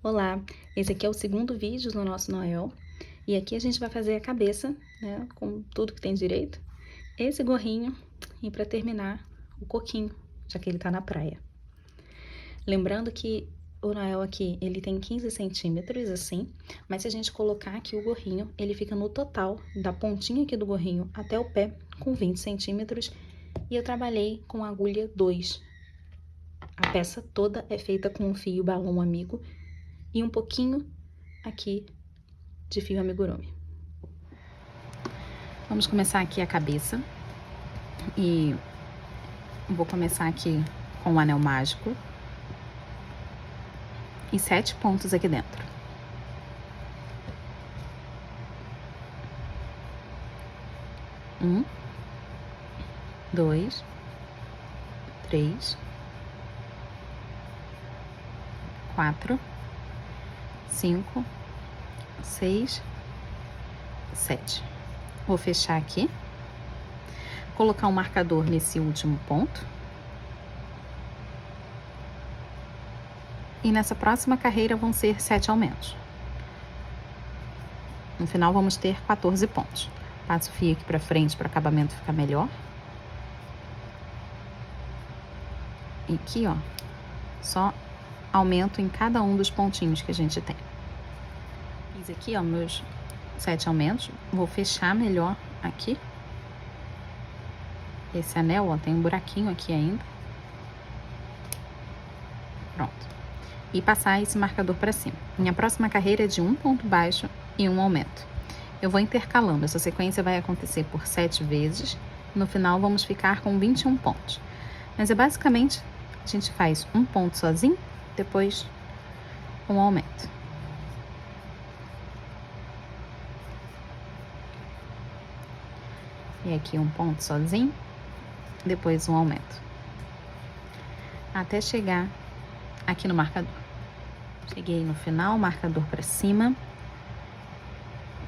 Olá, esse aqui é o segundo vídeo do nosso Noel e aqui a gente vai fazer a cabeça, né, com tudo que tem direito, esse gorrinho e para terminar o coquinho, já que ele tá na praia. Lembrando que o Noel aqui, ele tem 15 centímetros assim, mas se a gente colocar aqui o gorrinho, ele fica no total da pontinha aqui do gorrinho até o pé com 20 centímetros e eu trabalhei com agulha 2. A peça toda é feita com um fio balão amigo e um pouquinho aqui de fio amigurumi. Vamos começar aqui a cabeça e vou começar aqui com o anel mágico e 7 pontos aqui dentro. Um, 2, 3, 4, 5, 6, 7. Vou fechar aqui, colocar um marcador nesse último ponto. E nessa próxima carreira vão ser 7 aumentos. No final vamos ter 14 pontos. Passo o fio aqui pra frente para o acabamento ficar melhor. E aqui, ó, só aumento em cada um dos pontinhos que a gente tem. Fiz aqui, ó, meus 7 aumentos. Vou fechar melhor aqui. Esse anel, ó, tem um buraquinho aqui ainda. Pronto. E passar esse marcador para cima. Minha próxima carreira é de um ponto baixo e um aumento. Eu vou intercalando. Essa sequência vai acontecer por 7 vezes. No final, vamos ficar com 21 pontos. Mas é basicamente, a gente faz um ponto sozinho, depois um aumento. E aqui um ponto sozinho, depois um aumento. Até chegar aqui no marcador. Cheguei no final, marcador para cima.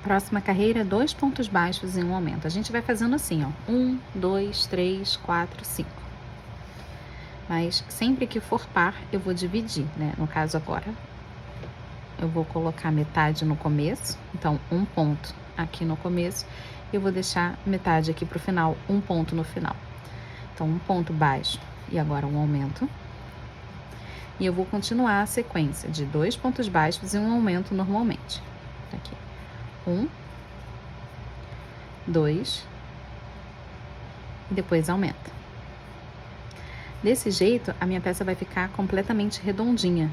Próxima carreira, 2 pontos baixos e um aumento. A gente vai fazendo assim, ó. 1, 2, 3, 4, 5. Mas sempre que for par, eu vou dividir, né? No caso agora, eu vou colocar metade no começo. Então, um ponto aqui no começo. Eu vou deixar metade aqui pro final, um ponto no final. Então, um ponto baixo e agora um aumento. E eu vou continuar a sequência de 2 pontos baixos e um aumento normalmente. Aqui. 1, 2, e depois aumenta. Desse jeito, a minha peça vai ficar completamente redondinha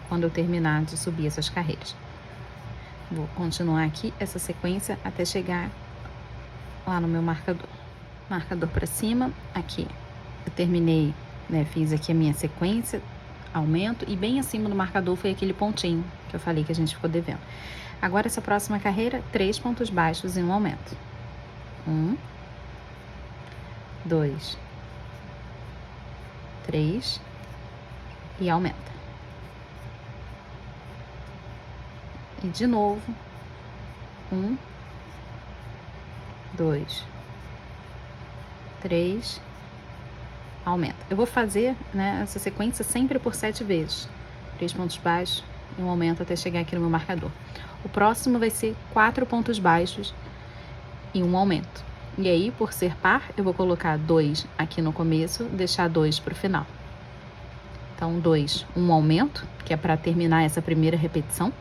quando eu terminar de subir essas carreiras. Vou continuar aqui essa sequência até chegar lá no meu marcador. Marcador para cima, aqui. Eu terminei, né, fiz aqui a minha sequência, aumento, e bem acima do marcador foi aquele pontinho que eu falei que a gente ficou devendo. Agora, essa próxima carreira, 3 pontos baixos e um aumento. 1, 2, 3 e aumenta. E de novo, 1, 2, 3, aumenta. Eu vou fazer, né, essa sequência sempre por 7 vezes. 3 pontos baixos e um aumento até chegar aqui no meu marcador. O próximo vai ser 4 pontos baixos e um aumento. E aí, por ser par, eu vou colocar 2 aqui no começo, deixar 2 para o final. Então, 2, um aumento, que é para terminar essa primeira repetição.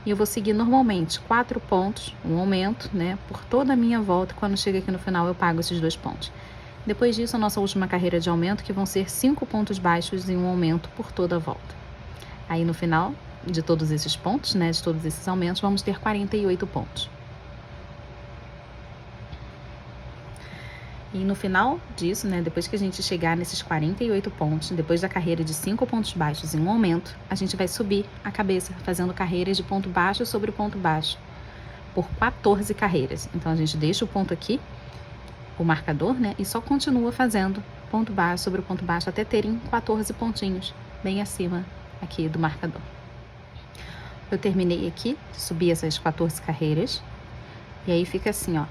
E eu vou seguir normalmente 4 pontos, um aumento, né, por toda a minha volta. Quando chega aqui no final, eu pago esses 2 pontos. Depois disso, a nossa última carreira de aumento, que vão ser 5 pontos baixos e um aumento por toda a volta. Aí, no final de todos esses pontos, né, de todos esses aumentos, vamos ter 48 pontos. E no final disso, né, depois que a gente chegar nesses 48 pontos, depois da carreira de 5 pontos baixos e um aumento, a gente vai subir a cabeça, fazendo carreiras de ponto baixo sobre ponto baixo, por 14 carreiras. Então, a gente deixa o ponto aqui, o marcador, né, e só continua fazendo ponto baixo sobre ponto baixo até terem 14 pontinhos, bem acima aqui do marcador. Eu terminei aqui, subi essas 14 carreiras, e aí fica assim, ó,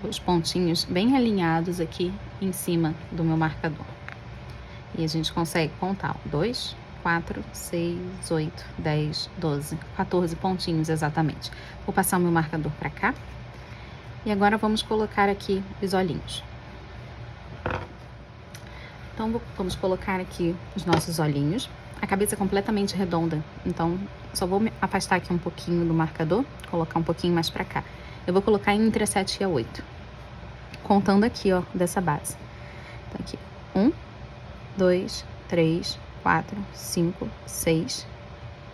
os pontinhos bem alinhados aqui em cima do meu marcador. E a gente consegue contar 2, 4, 6, 8, 10, 12, 14 pontinhos exatamente. Vou passar o meu marcador para cá. E agora vamos colocar aqui os olhinhos. Então, vamos colocar aqui os nossos olhinhos. A cabeça é completamente redonda, então só vou me afastar aqui um pouquinho do marcador, colocar um pouquinho mais para cá. Eu vou colocar entre a 7 e a 8, contando aqui, ó, dessa base. Então, aqui, 1, 2, 3, 4, 5, 6,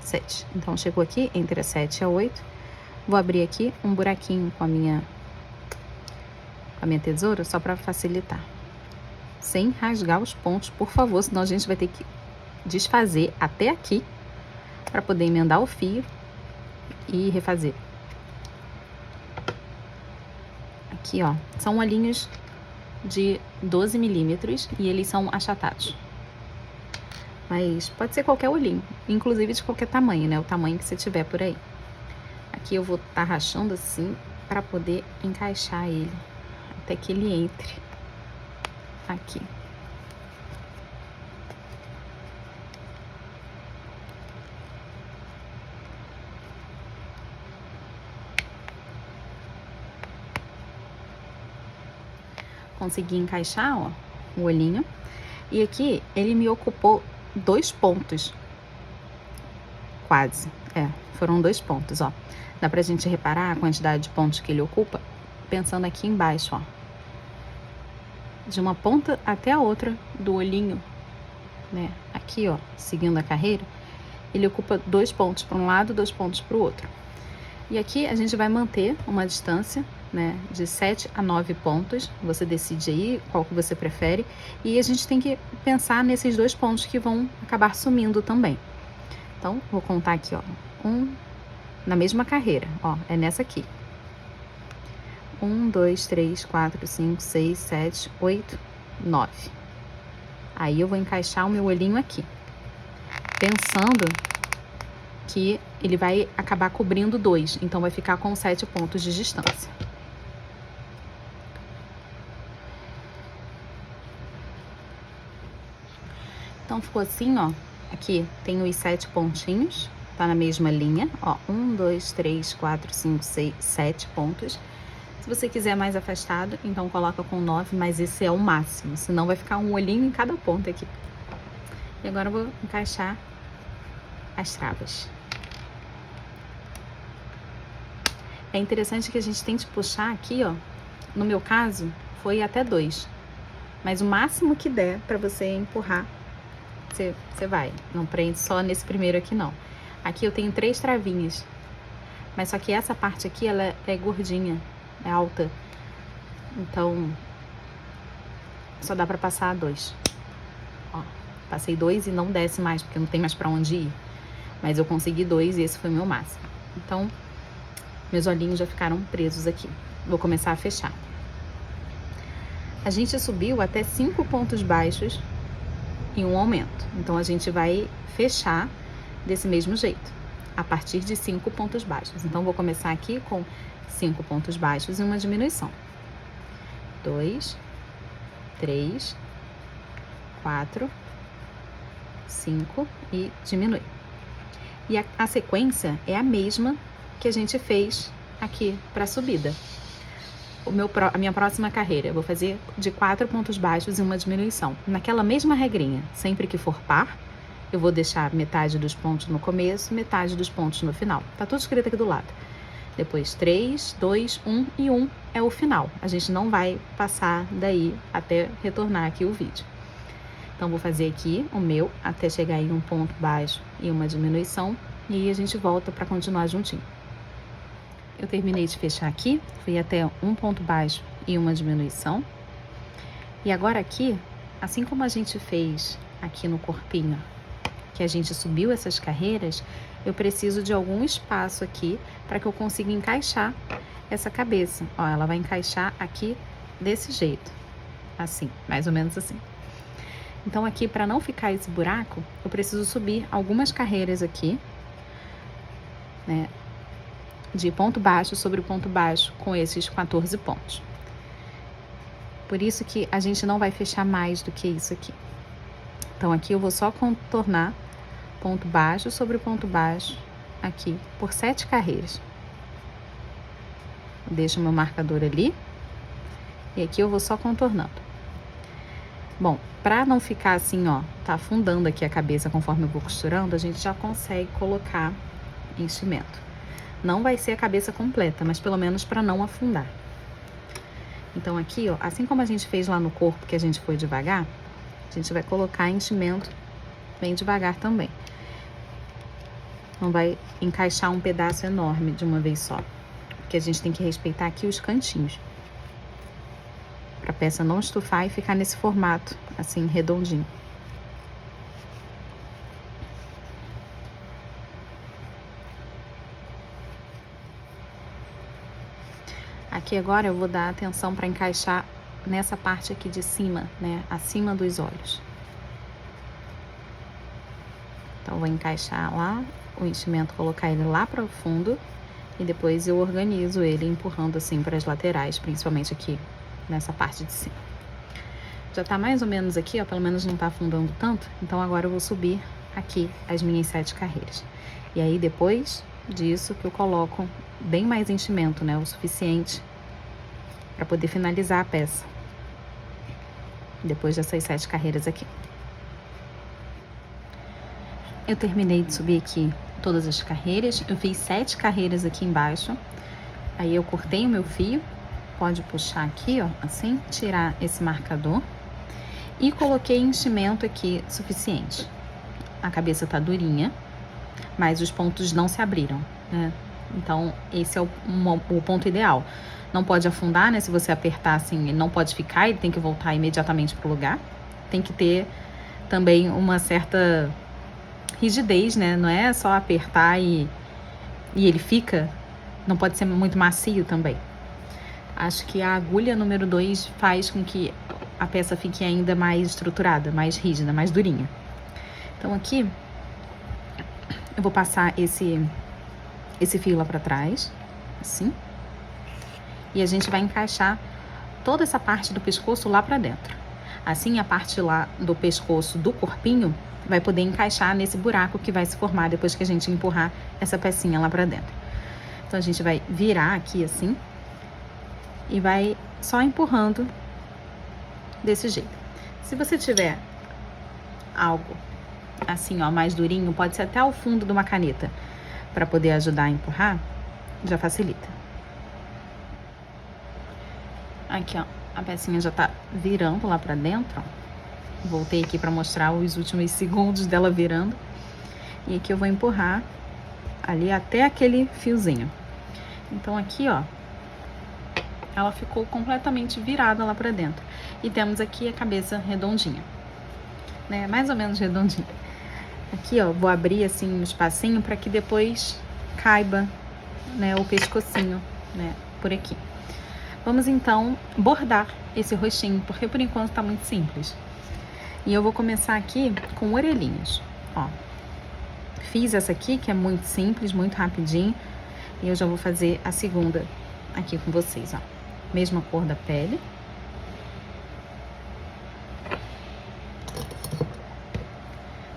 7. Então, chegou aqui entre a 7 e a 8. Vou abrir aqui um buraquinho com a minha tesoura, só para facilitar. Sem rasgar os pontos, por favor, senão a gente vai ter que desfazer até aqui para poder emendar o fio e refazer. Aqui, ó, são olhinhos de 12 milímetros e eles são achatados. Mas pode ser qualquer olhinho, inclusive de qualquer tamanho, né? O tamanho que você tiver por aí. Aqui eu vou estar rachando assim para poder encaixar ele até que ele entre aqui. Consegui encaixar, ó, o olhinho. E aqui ele me ocupou 2 pontos. Quase. Foram 2 pontos, ó. Dá pra gente reparar a quantidade de pontos que ele ocupa pensando aqui embaixo, ó. De uma ponta até a outra do olhinho, né? Aqui, ó, seguindo a carreira, ele ocupa 2 pontos para um lado, 2 pontos para o outro. E aqui a gente vai manter uma distância, né, de 7 a 9 pontos. Você decide aí qual que você prefere. E a gente tem que pensar nesses 2 pontos que vão acabar sumindo também. Então, vou contar aqui, ó. Na mesma carreira, ó, é nessa aqui. 1, 2, 3, 4, 5, 6, 7, 8, 9. Aí eu vou encaixar o meu olhinho aqui, pensando que ele vai acabar cobrindo 2, então vai ficar com 7 pontos de distância. Então ficou assim, ó. Aqui tem os 7 pontinhos, tá na mesma linha, ó. 1, 2, 3, 4, 5, 6, 7 pontos. Se você quiser mais afastado, então coloca com 9, mas esse é o máximo, senão vai ficar um olhinho em cada ponta aqui. E agora eu vou encaixar as travas. É interessante que a gente tente puxar aqui, ó. No meu caso, foi até 2. Mas o máximo que der pra você empurrar, você vai. Não prende só nesse primeiro aqui, não. Aqui eu tenho 3 travinhas. Mas só que essa parte aqui, ela é gordinha, é alta. Então, só dá pra passar 2. Ó, passei 2 e não desce mais, porque não tem mais pra onde ir. Mas eu consegui 2 e esse foi o meu máximo. Então, meus olhinhos já ficaram presos aqui. Vou começar a fechar. A gente subiu até 5 pontos baixos em um aumento. Então, a gente vai fechar desse mesmo jeito, a partir de 5 pontos baixos. Então, vou começar aqui com 5 pontos baixos e uma diminuição. 2, 3, 4, 5 e diminui. E a sequência é a mesma que a gente fez aqui para a subida. A minha próxima carreira, eu vou fazer de 4 pontos baixos e uma diminuição. Naquela mesma regrinha, sempre que for par, eu vou deixar metade dos pontos no começo, metade dos pontos no final. Tá tudo escrito aqui do lado. Depois 3, 2, 1 e 1 é o final. A gente não vai passar daí até retornar aqui o vídeo. Então, vou fazer aqui o meu até chegar em um ponto baixo e uma diminuição. E a gente volta para continuar juntinho. Eu terminei de fechar aqui, fui até um ponto baixo e uma diminuição. E agora aqui, assim como a gente fez aqui no corpinho, que a gente subiu essas carreiras, eu preciso de algum espaço aqui para que eu consiga encaixar essa cabeça. Ó, ela vai encaixar aqui desse jeito, assim, mais ou menos assim. Então aqui, para não ficar esse buraco, eu preciso subir algumas carreiras aqui, né, de ponto baixo sobre ponto baixo com esses 14 pontos. Por isso que a gente não vai fechar mais do que isso aqui. Então aqui eu vou só contornar ponto baixo sobre ponto baixo aqui por 7 carreiras. Deixo o meu marcador ali e aqui eu vou só contornando. Bom, para não ficar assim, ó, tá afundando aqui a cabeça conforme eu vou costurando, a gente já consegue colocar enchimento. Não vai ser a cabeça completa, mas pelo menos para não afundar. Então aqui, ó, assim como a gente fez lá no corpo, que a gente foi devagar, a gente vai colocar enchimento bem devagar também. Não vai encaixar um pedaço enorme de uma vez só, porque a gente tem que respeitar aqui os cantinhos, para a peça não estufar e ficar nesse formato, assim, redondinho. Aqui agora eu vou dar atenção para encaixar nessa parte aqui de cima, né, acima dos olhos. Então, vou encaixar lá o enchimento, colocar ele lá para o fundo e depois eu organizo ele empurrando assim para as laterais, principalmente aqui nessa parte de cima. Já tá mais ou menos aqui, ó, pelo menos não tá afundando tanto, então agora eu vou subir aqui as minhas 7 carreiras. E aí depois disso que eu coloco bem mais enchimento, né, o suficiente para poder finalizar a peça. Depois dessas 7 carreiras aqui. Eu terminei de subir aqui todas as carreiras, eu fiz 7 carreiras aqui embaixo, aí eu cortei o meu fio, pode puxar aqui, ó, assim, tirar esse marcador e coloquei enchimento aqui suficiente. A cabeça tá durinha, mas os pontos não se abriram, né? Então, esse é o ponto ideal. Não pode afundar, né? Se você apertar assim, ele não pode ficar, ele tem que voltar imediatamente pro lugar. Tem que ter também uma certa rigidez, né? Não é só apertar e ele fica. Não pode ser muito macio também. Acho que a agulha número 2 faz com que a peça fique ainda mais estruturada, mais rígida, mais durinha. Então aqui eu vou passar esse fio lá pra trás, assim. E a gente vai encaixar toda essa parte do pescoço lá pra dentro. Assim, a parte lá do pescoço do corpinho vai poder encaixar nesse buraco que vai se formar depois que a gente empurrar essa pecinha lá pra dentro. Então, a gente vai virar aqui assim e vai só empurrando desse jeito. Se você tiver algo assim, ó, mais durinho, pode ser até o fundo de uma caneta para poder ajudar a empurrar, já facilita. Aqui, ó, a pecinha já tá virando lá pra dentro, ó. Voltei aqui pra mostrar os últimos segundos dela virando. E aqui eu vou empurrar ali até aquele fiozinho. Então aqui, ó, ela ficou completamente virada lá pra dentro. E temos aqui a cabeça redondinha, né? Mais ou menos redondinha. Aqui, ó, vou abrir assim um espacinho para que depois caiba, né, o pescocinho, né, por aqui. Vamos então bordar esse rostinho, porque por enquanto tá muito simples. E eu vou começar aqui com orelhinhas, ó. Fiz essa aqui, que é muito simples, muito rapidinho. E eu já vou fazer a segunda aqui com vocês, ó. Mesma cor da pele.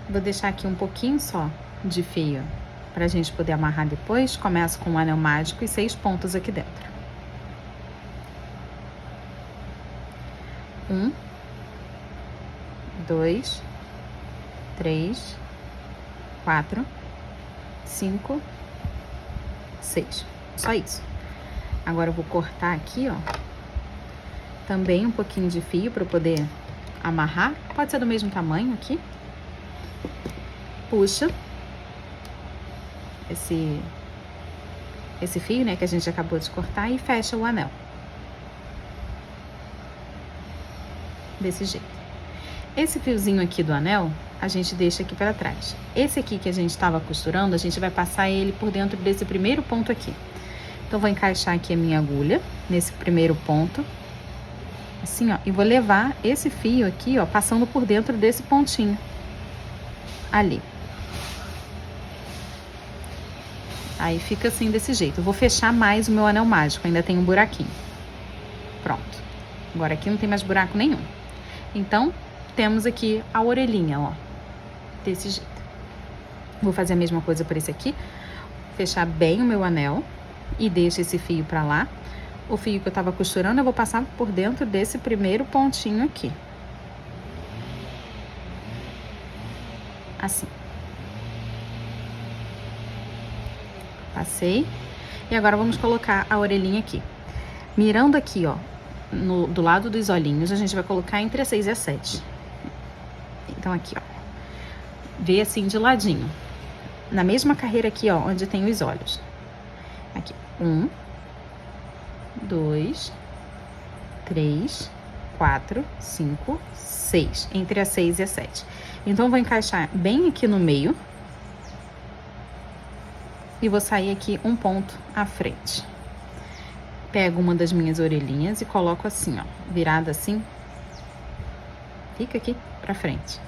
Vou deixar aqui um pouquinho só de fio pra gente poder amarrar depois. Começo com um anel mágico e 6 pontos aqui dentro. 1, 2, 3, 4, 5, 6. Só isso. Agora eu vou cortar aqui, ó, também um pouquinho de fio para poder amarrar. Pode ser do mesmo tamanho aqui. Puxa esse fio, né, que a gente acabou de cortar e fecha o anel. Desse jeito. Esse fiozinho aqui do anel, a gente deixa aqui para trás. Esse aqui que a gente estava costurando, a gente vai passar ele por dentro desse primeiro ponto aqui. Então, vou encaixar aqui a minha agulha nesse primeiro ponto. Assim, ó, e vou levar esse fio aqui, ó, passando por dentro desse pontinho. Ali. Aí fica assim, desse jeito. Eu vou fechar mais o meu anel mágico, ainda tem um buraquinho. Pronto. Agora aqui não tem mais buraco nenhum. Então, temos aqui a orelhinha, ó. Desse jeito. Vou fazer a mesma coisa por esse aqui. Fechar bem o meu anel e deixo esse fio pra lá. O fio que eu tava costurando, eu vou passar por dentro desse primeiro pontinho aqui. Assim. Passei. E agora vamos colocar a orelhinha aqui. Mirando aqui, ó, do lado dos olhinhos, a gente vai colocar entre a 6 e a 7. Então aqui, ó. Vê assim de ladinho. Na mesma carreira aqui, ó, onde tem os olhos. Aqui. 1, 2, 3, 4, 5, 6. Entre a 6 e a 7. Então, eu vou encaixar bem aqui no meio. E vou sair aqui um ponto à frente. Pego uma das minhas orelhinhas e coloco assim, ó. Virada assim. Fica aqui pra frente.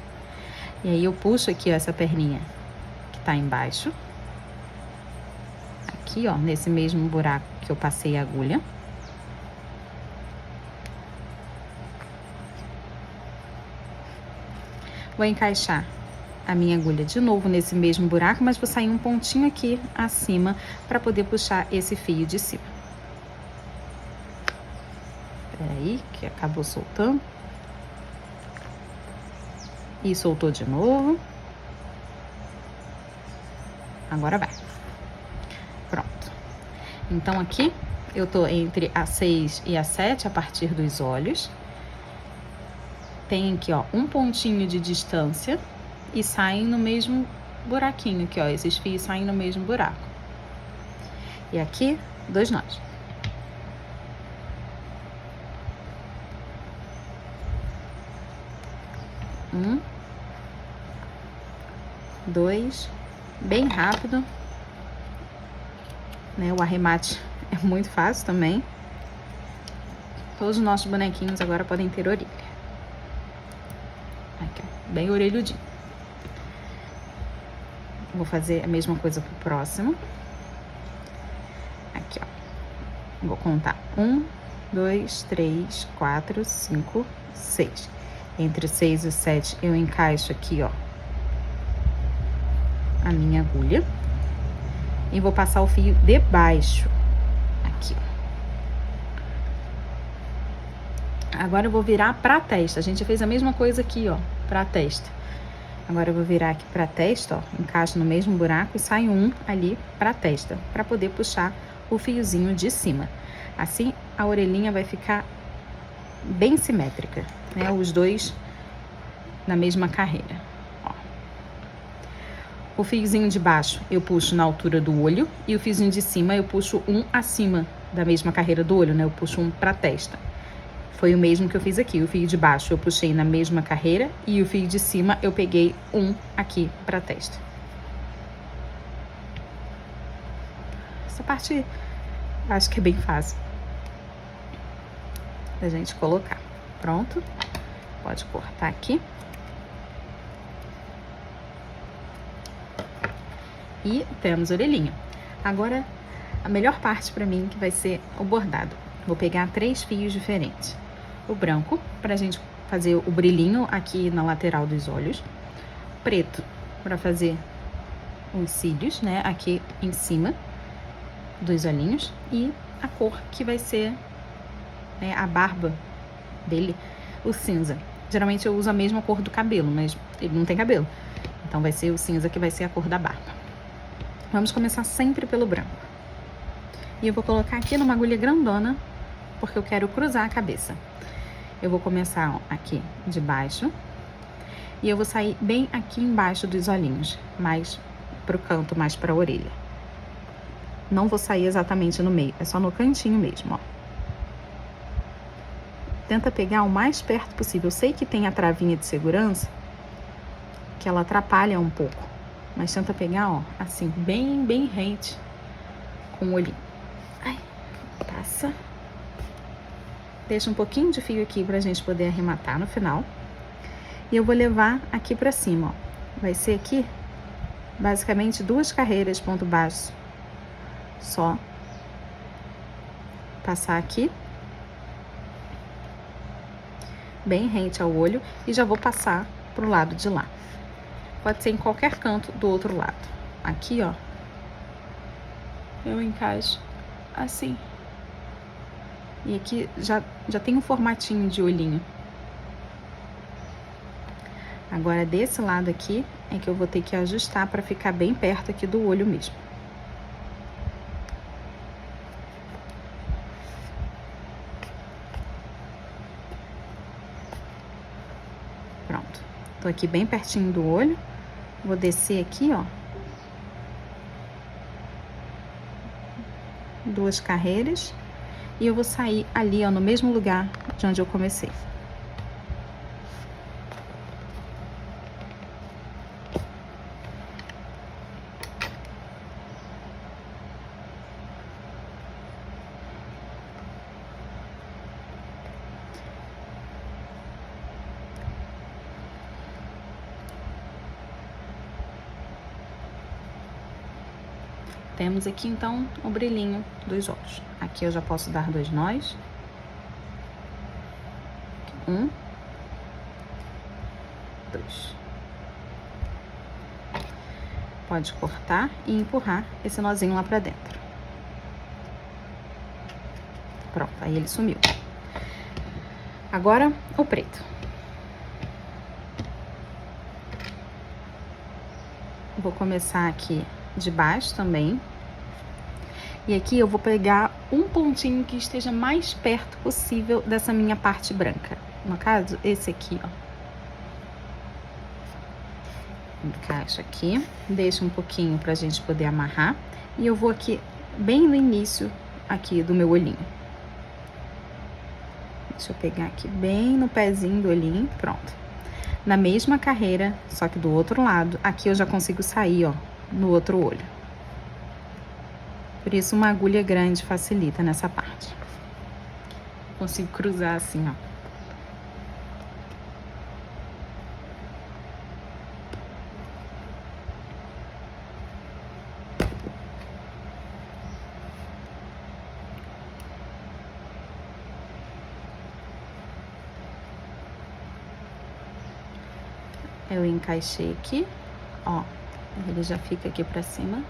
E aí, eu puxo aqui, ó, essa perninha que tá embaixo. Aqui, ó, nesse mesmo buraco que eu passei a agulha. Vou encaixar a minha agulha de novo nesse mesmo buraco, mas vou sair um pontinho aqui acima para poder puxar esse fio de cima. Peraí, que acabou soltando. E soltou de novo. Agora vai. Pronto. Então, aqui eu tô entre a 6 e a 7, a partir dos olhos. Tem aqui, ó, um pontinho de distância e saem no mesmo buraquinho aqui, ó. Esses fios saem no mesmo buraco. E aqui, 2 nós. Um, 2, bem rápido, né? O arremate é muito fácil também. Todos os nossos bonequinhos agora podem ter orelha. Aqui, ó, bem orelhudinho. Vou fazer a mesma coisa pro próximo. Aqui, ó. Vou contar 1, 2, 3, 4, 5, 6. Entre 6 e 7 eu encaixo aqui, ó, a minha agulha. E vou passar o fio de baixo. Aqui, ó. Agora eu vou virar pra testa. A gente fez a mesma coisa aqui, ó, pra testa. Agora eu vou virar aqui pra testa, ó. Encaixo no mesmo buraco e saio um ali pra testa, pra poder puxar o fiozinho de cima. Assim, a orelhinha vai ficar bem simétrica, né? Os dois na mesma carreira, ó. O fiozinho de baixo eu puxo na altura do olho e o fiozinho de cima eu puxo um acima da mesma carreira do olho, né? Eu puxo um pra testa. Foi o mesmo que eu fiz aqui. O fio de baixo eu puxei na mesma carreira e o fio de cima eu peguei um aqui pra testa. Essa parte acho que é bem fácil da gente colocar. Pronto. Pode cortar aqui. E temos a orelhinha. Agora, a melhor parte pra mim que vai ser o bordado. Vou pegar 3 fios diferentes. O branco, pra gente fazer o brilhinho aqui na lateral dos olhos. Preto, pra fazer os cílios, né, aqui em cima dos olhinhos. E a cor que vai ser, né, a barba dele, o cinza. Geralmente eu uso a mesma cor do cabelo, mas ele não tem cabelo. Então vai ser o cinza que vai ser a cor da barba. Vamos começar sempre pelo branco. E eu vou colocar aqui numa agulha grandona, porque eu quero cruzar a cabeça. Eu vou começar, ó, aqui de baixo. E eu vou sair bem aqui embaixo dos olhinhos, mais pro canto, mais pra orelha. Não vou sair exatamente no meio, é só no cantinho mesmo, ó. Tenta pegar o mais perto possível. Eu sei que tem a travinha de segurança, que ela atrapalha um pouco. Mas tenta pegar, ó, assim, bem rente com o olhinho. Ai, passa. Deixa um pouquinho de fio aqui pra gente poder arrematar no final. E eu vou levar aqui pra cima, ó. Vai ser aqui, basicamente, 2 carreiras ponto baixo. Só passar aqui. Bem rente ao olho. E já vou passar pro lado de lá. pode ser em qualquer canto do outro lado. Aqui, ó, eu encaixo assim. E aqui já tem um formatinho de olhinho. Agora, desse lado aqui, é que eu vou ter que ajustar para ficar bem perto aqui do olho mesmo. Pronto. Tô aqui bem pertinho do olho. Vou descer aqui, ó. 2 carreiras. E eu vou sair ali, ó, no mesmo lugar de onde eu comecei. Temos aqui, então, o brilhinho dos olhos. Aqui eu já posso dar 2 nós. 1, 2. Pode cortar e empurrar esse nozinho lá pra dentro. Pronto, aí ele sumiu. Agora, o preto. Vou começar aqui de baixo também. E aqui eu vou pegar um pontinho que esteja mais perto possível dessa minha parte branca. No caso, esse aqui, ó. Encaixa aqui, deixa um pouquinho pra gente poder amarrar. E eu vou aqui, bem no início aqui do meu olhinho. Deixa eu pegar aqui bem no pezinho do olhinho, pronto. Na mesma carreira, só que do outro lado, aqui eu já consigo sair, ó, no outro olho. Por isso, uma agulha grande facilita nessa parte. Consigo cruzar assim, ó. Eu encaixei aqui, ó. Ele já fica aqui pra cima.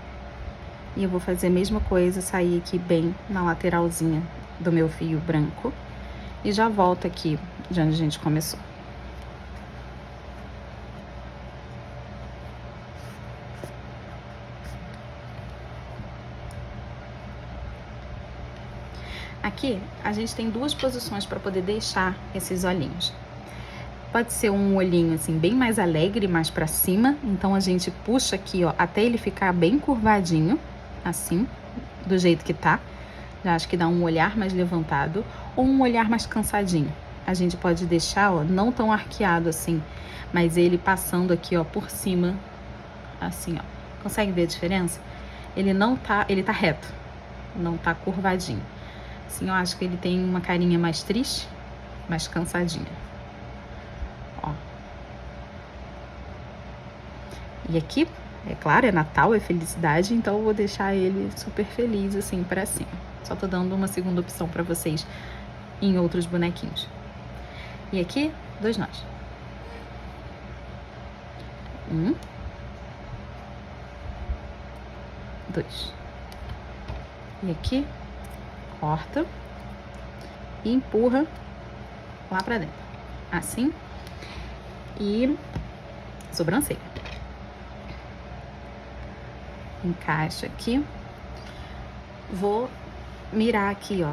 E eu vou fazer a mesma coisa, sair aqui bem na lateralzinha do meu fio branco. E já volto aqui de onde a gente começou. Aqui, a gente tem 2 posições para poder deixar esses olhinhos. Pode ser um olhinho assim bem mais alegre, mais para cima. Então a gente puxa aqui, ó, até ele ficar bem curvadinho, assim, do jeito que tá. Já acho que dá um olhar mais levantado ou um olhar mais cansadinho. A gente pode deixar, ó, não tão arqueado assim, mas ele passando aqui, ó, por cima, assim, ó. Consegue ver a diferença? Ele tá reto, não tá curvadinho. Assim, eu acho que ele tem uma carinha mais triste, mais cansadinha. Ó. E aqui, é claro, é Natal, é felicidade, então eu vou deixar ele super feliz, assim, pra cima. Só tô dando uma segunda opção pra vocês em outros bonequinhos. E aqui, 2 nós. 1, 2. E aqui, corta e empurra lá pra dentro. Assim. E sobrancelha. Encaixa aqui. Vou mirar aqui, ó,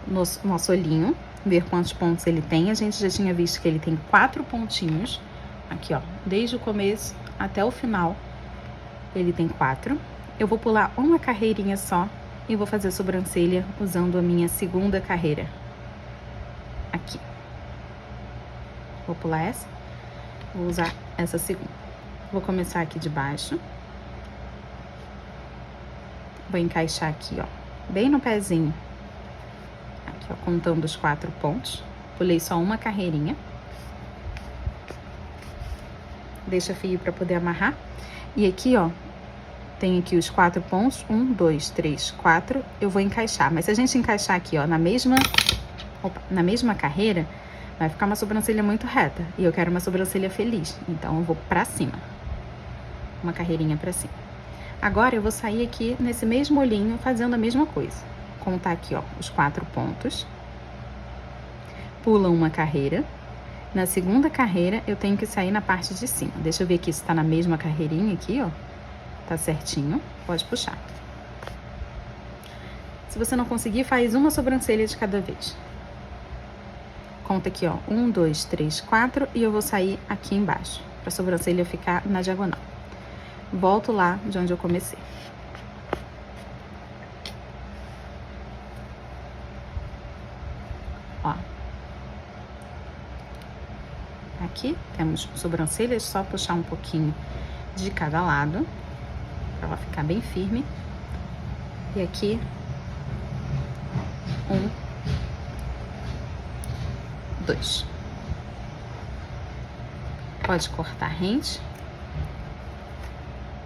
no nosso olhinho, ver quantos pontos ele tem. A gente já tinha visto que ele tem 4 pontinhos. Aqui, ó, desde o começo até o final, ele tem 4. Eu vou pular uma carreirinha só e vou fazer a sobrancelha usando a minha segunda carreira. Aqui. Vou pular essa. Vou usar essa segunda. Vou começar aqui de baixo. Vou encaixar aqui, ó, bem no pezinho. Aqui, ó, contando os 4 pontos. Pulei só uma carreirinha. Deixa fio pra poder amarrar. E aqui, ó, tem aqui os 4 pontos. 1, 2, 3, 4. Eu vou encaixar. Mas se a gente encaixar aqui, ó, na mesma carreira, vai ficar uma sobrancelha muito reta. E eu quero uma sobrancelha feliz. Então, eu vou pra cima. uma carreirinha pra cima. Agora eu vou sair aqui nesse mesmo olhinho fazendo a mesma coisa. Contar aqui, ó, os 4 pontos. Pula uma carreira. Na segunda carreira, eu tenho que sair na parte de cima. Deixa eu ver aqui se tá na mesma carreirinha aqui, ó. Tá certinho. Pode puxar. Se você não conseguir, faz uma sobrancelha de cada vez. Conta aqui, ó. 1, 2, 3, 4. E eu vou sair aqui embaixo, pra sobrancelha ficar na diagonal. Volto lá de onde eu comecei. Ó. Aqui temos sobrancelhas, só puxar um pouquinho de cada lado, pra ela ficar bem firme. E aqui, 1, 2. Pode cortar rente.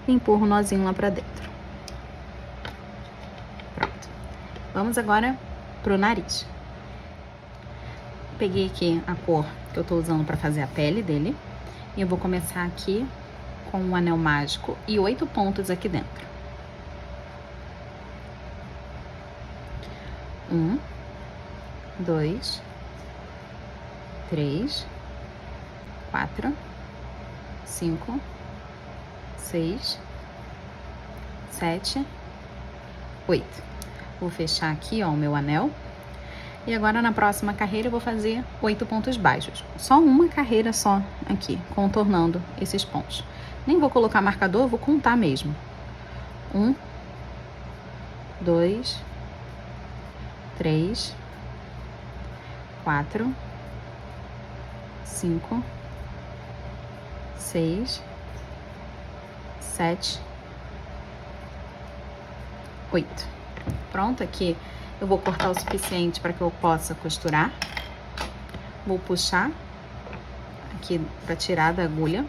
E empurra o nozinho lá pra dentro. Pronto. Vamos agora pro nariz. Peguei aqui a cor que eu tô usando pra fazer a pele dele. E eu vou começar aqui com um anel mágico e 8 pontos aqui dentro. 1, 2, 3, 4, 5, 6, 7, 8. Vou fechar aqui, ó, o meu anel. E agora na próxima carreira eu vou fazer 8 pontos baixos. Só uma carreira só aqui, contornando esses pontos. Nem vou colocar marcador, vou contar mesmo. 1, 2, 3, 4, 5, 6, 7, 8. Pronto, aqui eu vou cortar o suficiente para que eu possa costurar. Vou puxar aqui para tirar da agulha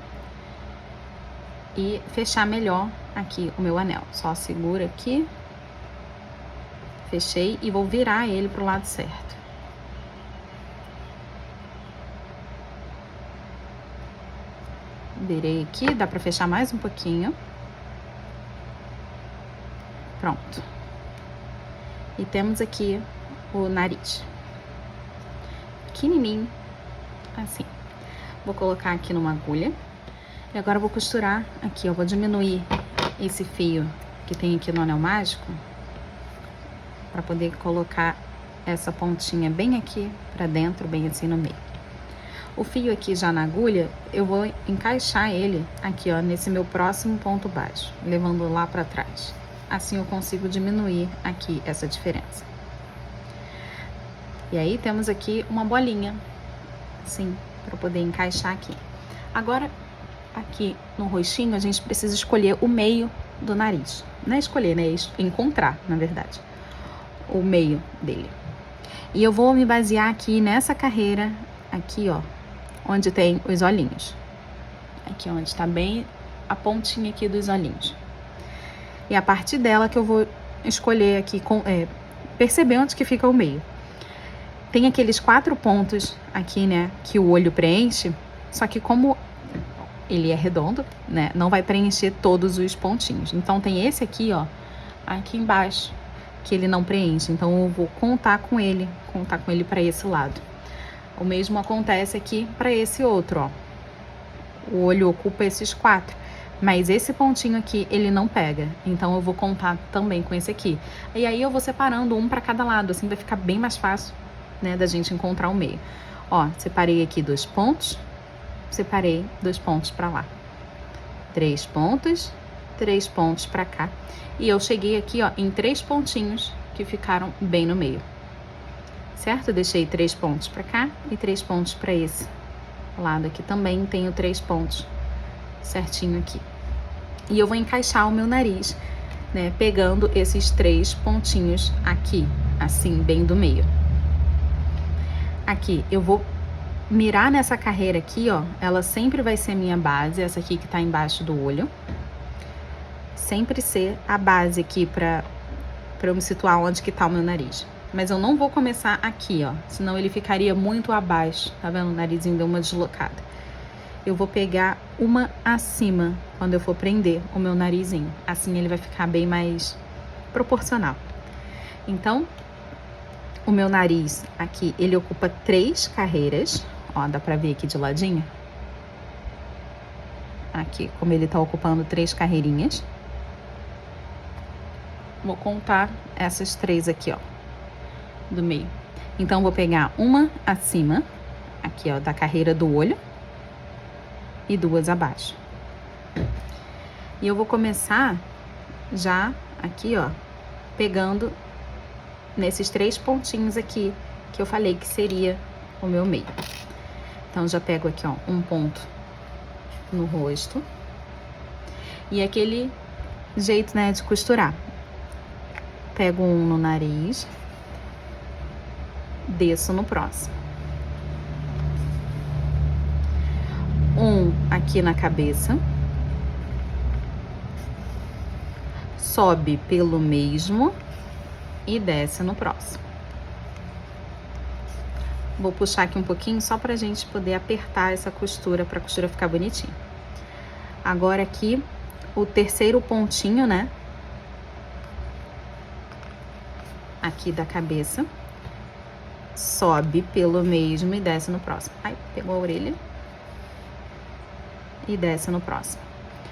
e fechar melhor aqui o meu anel. Só segura aqui, fechei e vou virar ele pro lado certo. Virei aqui, dá para fechar mais um pouquinho. Pronto. E temos aqui o nariz. Pequenininho, assim. Vou colocar aqui numa agulha. E agora eu vou costurar aqui, ó. Vou diminuir esse fio que tem aqui no anel mágico, para poder colocar essa pontinha bem aqui pra dentro, bem assim no meio. O fio aqui já na agulha, eu vou encaixar ele aqui, ó, nesse meu próximo ponto baixo, levando lá pra trás. Assim eu consigo diminuir aqui essa diferença. E aí temos aqui uma bolinha, assim, para poder encaixar aqui. Agora, aqui no rostinho, a gente precisa escolher o meio do nariz. Não é escolher, né? É encontrar, na verdade, o meio dele. E eu vou me basear aqui nessa carreira, aqui, ó, onde tem os olhinhos. Aqui onde tá bem a pontinha aqui dos olhinhos. E a partir dela que eu vou escolher aqui, perceber onde que fica o meio. Tem aqueles 4 pontos aqui, né, que o olho preenche, só que como ele é redondo, né, não vai preencher todos os pontinhos. Então tem esse aqui, ó, aqui embaixo, que ele não preenche. Então eu vou contar com ele para esse lado. O mesmo acontece aqui para esse outro, ó. O olho ocupa esses 4. Mas esse pontinho aqui, ele não pega. Então, eu vou contar também com esse aqui. E aí, eu vou separando um para cada lado. Assim, vai ficar bem mais fácil, né, da gente encontrar o meio. Ó, separei aqui 2 pontos. Separei 2 pontos para lá. 3 pontos. 3 pontos para cá. E eu cheguei aqui, ó, em 3 pontinhos que ficaram bem no meio. Certo? Deixei 3 pontos para cá e 3 pontos para esse lado aqui. Também tenho 3 pontos certinho aqui. E eu vou encaixar o meu nariz, né, pegando esses 3 pontinhos aqui, assim, bem do meio. Aqui, eu vou mirar nessa carreira aqui, ó, ela sempre vai ser a minha base, essa aqui que tá embaixo do olho. Sempre ser a base aqui pra eu me situar onde que tá o meu nariz. Mas eu não vou começar aqui, ó, senão ele ficaria muito abaixo, tá vendo? O narizinho deu uma deslocada. eu vou pegar uma acima quando eu for prender o meu narizinho. Assim ele vai ficar bem mais proporcional. Então, o meu nariz aqui, ele ocupa 3 carreiras. Ó, dá pra ver aqui de ladinho? Aqui, como ele tá ocupando 3 carreirinhas. Vou contar essas 3 aqui, ó, do meio. Então, vou pegar uma acima, aqui, ó, da carreira do olho. E 2 abaixo. E eu vou começar já aqui, ó, pegando nesses 3 pontinhos aqui que eu falei que seria o meu meio. Então, já pego aqui, ó, um ponto no rosto. E aquele jeito, né, de costurar. Pego um no nariz. Desço no próximo. Um aqui na cabeça. Sobe pelo mesmo e desce no próximo. Vou puxar aqui um pouquinho só pra gente poder apertar essa costura, pra costura ficar bonitinha. Agora aqui, o terceiro pontinho, né? Aqui da cabeça. Sobe pelo mesmo e desce no próximo. Ai, pegou a orelha. E desce no próximo.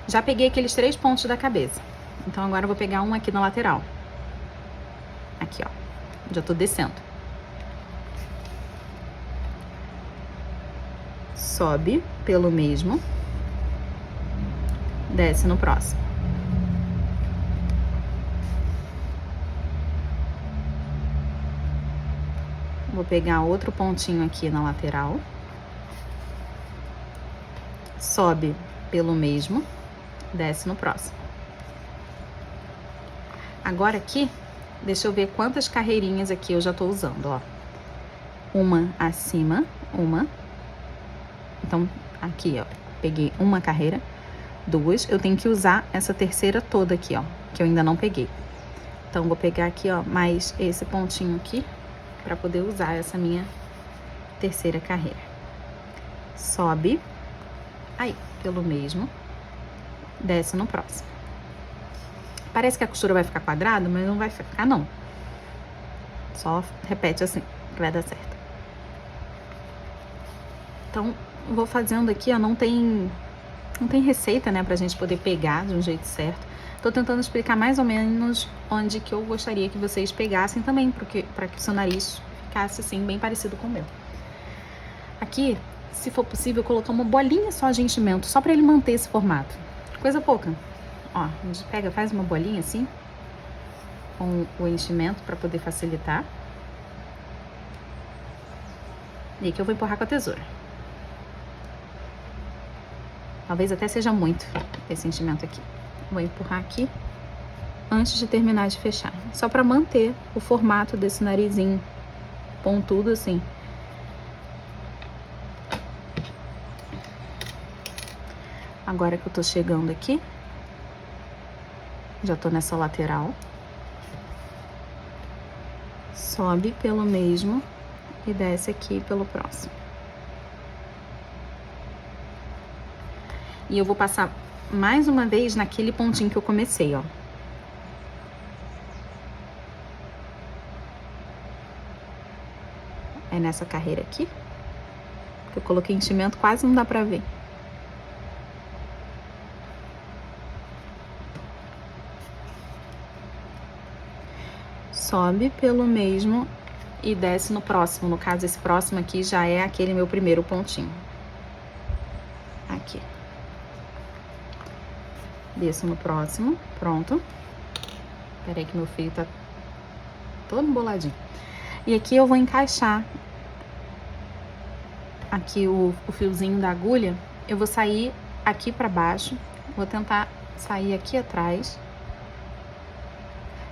Já peguei aqueles 3 pontos da cabeça. Então, agora eu vou pegar um aqui na lateral. Aqui, ó. Já tô descendo. Sobe pelo mesmo. Desce no próximo. Vou pegar outro pontinho aqui na lateral. Sobe pelo mesmo. Desce no próximo. Agora aqui, deixa eu ver quantas carreirinhas aqui eu já tô usando, ó. Uma acima, uma. Então, aqui, ó, peguei uma carreira, 2. Eu tenho que usar essa terceira toda aqui, ó, que eu ainda não peguei. Então, vou pegar aqui, ó, mais esse pontinho aqui, pra poder usar essa minha terceira carreira. Sobe, aí, pelo mesmo, desce no próximo. Parece que a costura vai ficar quadrada, mas não vai ficar, não. Só repete assim, que vai dar certo. Então, vou fazendo aqui, ó, não tem receita, né, pra gente poder pegar de um jeito certo. Tô tentando explicar mais ou menos onde que eu gostaria que vocês pegassem também, pra que o seu nariz ficasse, assim, bem parecido com o meu. Aqui, se for possível, colocar uma bolinha só de enchimento, só pra ele manter esse formato. Coisa pouca. Ó, a gente pega, faz uma bolinha assim, com o enchimento pra poder facilitar. E aqui eu vou empurrar com a tesoura. Talvez até seja muito esse enchimento aqui. Vou empurrar aqui antes de terminar de fechar. Só pra manter o formato desse narizinho pontudo assim. Agora que eu tô chegando aqui, já tô nessa lateral. Sobe pelo mesmo e desce aqui pelo próximo. E eu vou passar mais uma vez naquele pontinho que eu comecei, ó. É nessa carreira aqui. Que eu coloquei enchimento, quase não dá pra ver. Sobe pelo mesmo e desce no próximo. No caso, esse próximo aqui já é aquele meu primeiro pontinho. Aqui. Desço no próximo. Pronto. Peraí que meu fio tá todo emboladinho. E aqui eu vou encaixar aqui o fiozinho da agulha. Eu vou sair aqui pra baixo. Vou tentar sair aqui atrás.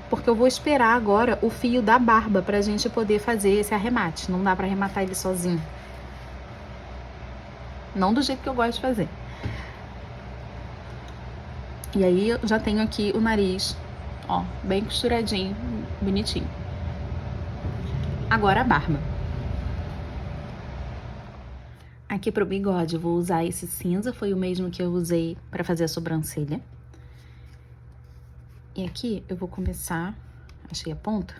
Porque eu vou esperar agora o fio da barba pra gente poder fazer esse arremate. Não dá pra arrematar ele sozinho. Não do jeito que eu gosto de fazer. E aí eu já tenho aqui o nariz, ó, bem costuradinho, bonitinho. Agora a barba. Aqui pro bigode eu vou usar esse cinza, foi o mesmo que eu usei para fazer a sobrancelha. E aqui eu vou começar, achei a ponta,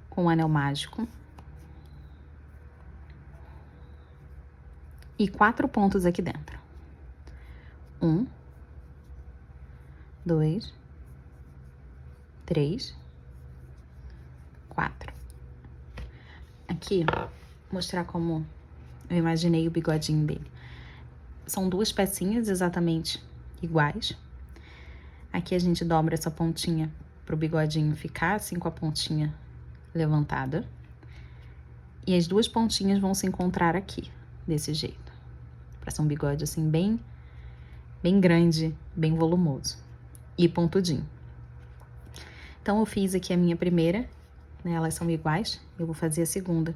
com o anel mágico. E 4 pontos aqui dentro. 1, 2, 3, 4. Aqui, mostrar como eu imaginei o bigodinho dele. São 2 pecinhas exatamente iguais. Aqui a gente dobra essa pontinha pro bigodinho ficar assim com a pontinha levantada. E as 2 pontinhas vão se encontrar aqui, desse jeito. Pra ser um bigode assim bem grande, bem volumoso. E pontudinho. Então eu fiz aqui a minha primeira, né? Elas são iguais. Eu vou fazer a segunda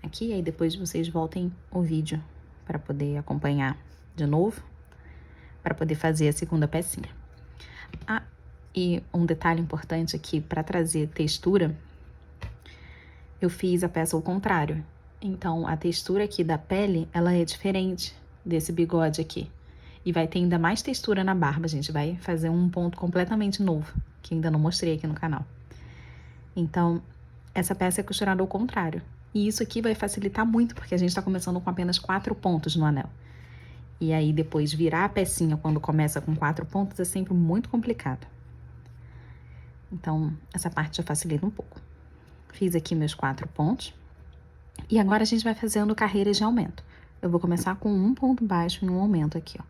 aqui, aí depois vocês voltem o vídeo para poder acompanhar de novo, para poder fazer a segunda pecinha. Ah, e um detalhe importante aqui, para trazer textura, eu fiz a peça ao contrário. Então, a textura aqui da pele, ela é diferente desse bigode aqui. E vai ter ainda mais textura na barba, gente. Vai fazer um ponto completamente novo, que ainda não mostrei aqui no canal. Então, essa peça é costurada ao contrário. E isso aqui vai facilitar muito, porque a gente tá começando com apenas 4 pontos no anel. E aí, depois, virar a pecinha quando começa com 4 pontos é sempre muito complicado. Então, essa parte já facilita um pouco. Fiz aqui meus 4 pontos. E agora a gente vai fazendo carreiras de aumento. Eu vou começar com um ponto baixo e um aumento aqui, ó.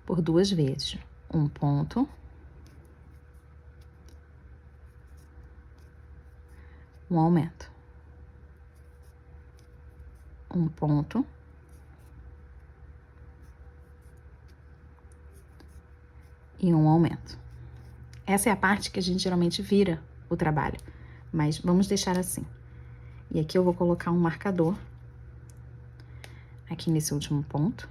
Por 2 vezes. Um ponto. Um aumento. Um ponto. E um aumento. Essa é a parte que a gente geralmente vira o trabalho, mas vamos deixar assim. E aqui eu vou colocar um marcador, aqui nesse último ponto.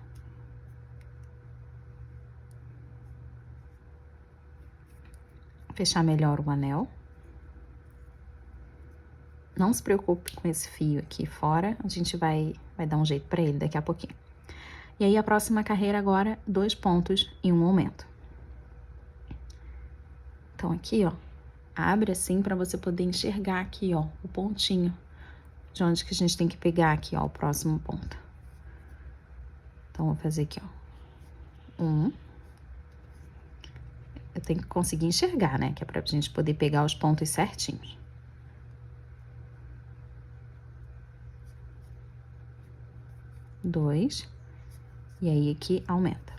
Fechar melhor o anel. Não se preocupe com esse fio aqui fora, a gente vai dar um jeito pra ele daqui a pouquinho. E aí, a próxima carreira agora, 2 pontos e um aumento. Então, aqui, ó, abre assim pra você poder enxergar aqui, ó, o pontinho de onde que a gente tem que pegar aqui, ó, o próximo ponto. Então, vou fazer aqui, ó, 1. Eu tenho que conseguir enxergar, né, que é pra gente poder pegar os pontos certinhos. 2, e aí aqui aumenta.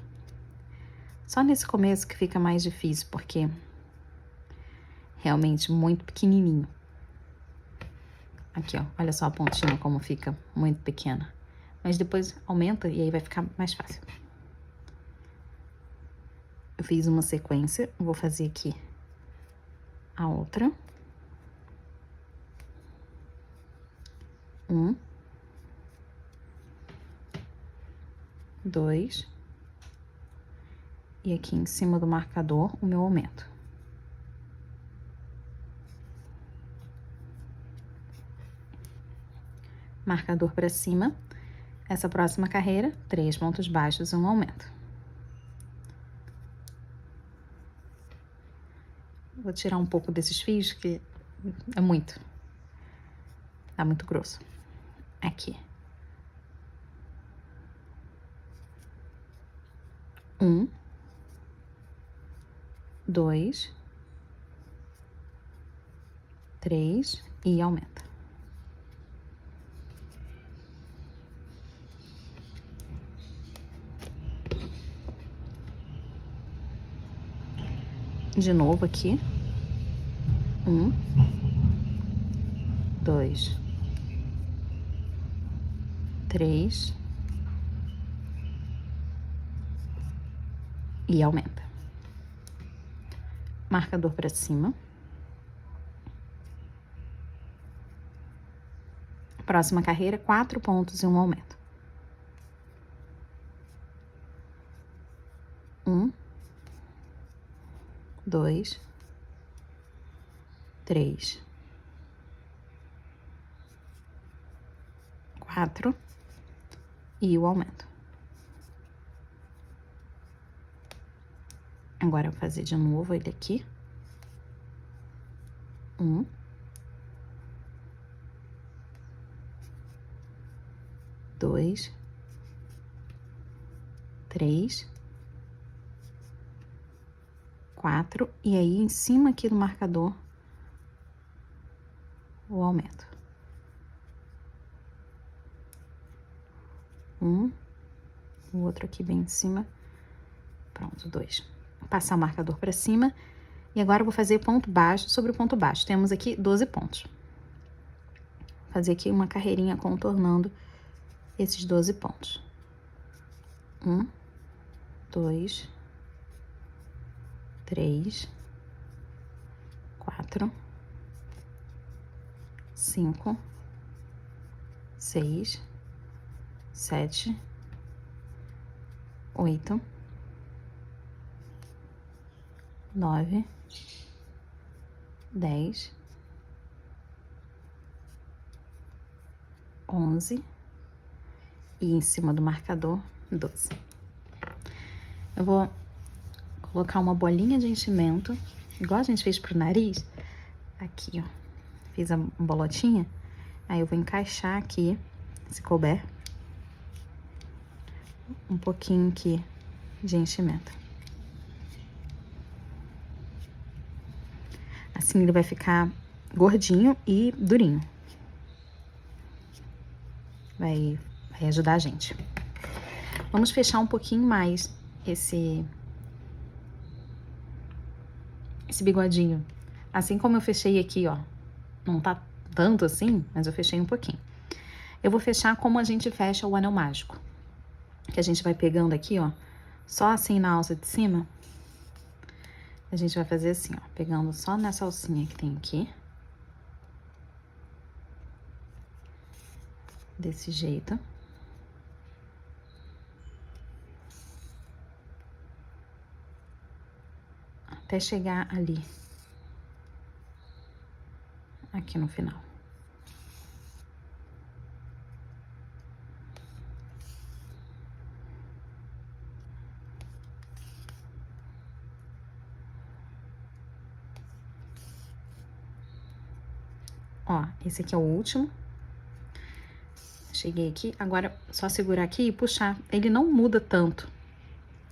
Só nesse começo que fica mais difícil, porque realmente muito pequenininho. Aqui, ó, olha só a pontinha como fica muito pequena. Mas depois aumenta e aí vai ficar mais fácil. Eu fiz uma sequência, vou fazer aqui a outra. 1, 2, e aqui em cima do marcador o meu aumento. Marcador para cima. Essa próxima carreira, 3 pontos baixos e um aumento. Vou tirar um pouco desses fios, que é muito. Tá muito grosso. Aqui. 1, 2, 3 e aumenta. De novo aqui. 1, 2, 3 e aumenta. Marcador para cima. Próxima carreira, 4 pontos e um aumento. 1, 2, 3 4 e o aumento. Agora eu vou fazer de novo ele aqui. 1, 2, 3, 4, e aí em cima aqui do marcador o aumento. 1, o outro aqui bem em cima. Pronto, 2. Vou passar o marcador para cima e agora eu vou fazer ponto baixo sobre o ponto baixo. Temos aqui 12 pontos. Vou fazer aqui uma carreirinha contornando esses 12 pontos. 1, 2, 3, 4, 5, 6, 7, 8, 9, 10, 11 e em cima do marcador 12. Eu vou colocar uma bolinha de enchimento, igual a gente fez pro nariz. Aqui, ó. Fiz a bolotinha. Aí eu vou encaixar aqui, se couber, um pouquinho aqui de enchimento. Assim ele vai ficar gordinho e durinho. Vai ajudar a gente. Vamos fechar um pouquinho mais esse bigodinho. Assim como eu fechei aqui, ó. Não tá tanto assim, mas eu fechei um pouquinho. Eu vou fechar como a gente fecha o anel mágico. Que a gente vai pegando aqui, ó. Só assim na alça de cima. A gente vai fazer assim, ó. Pegando só nessa alcinha que tem aqui. Desse jeito. Até chegar ali. Aqui no final. Ó, esse aqui é o último. Cheguei aqui, agora só segurar aqui e puxar. Ele não muda tanto,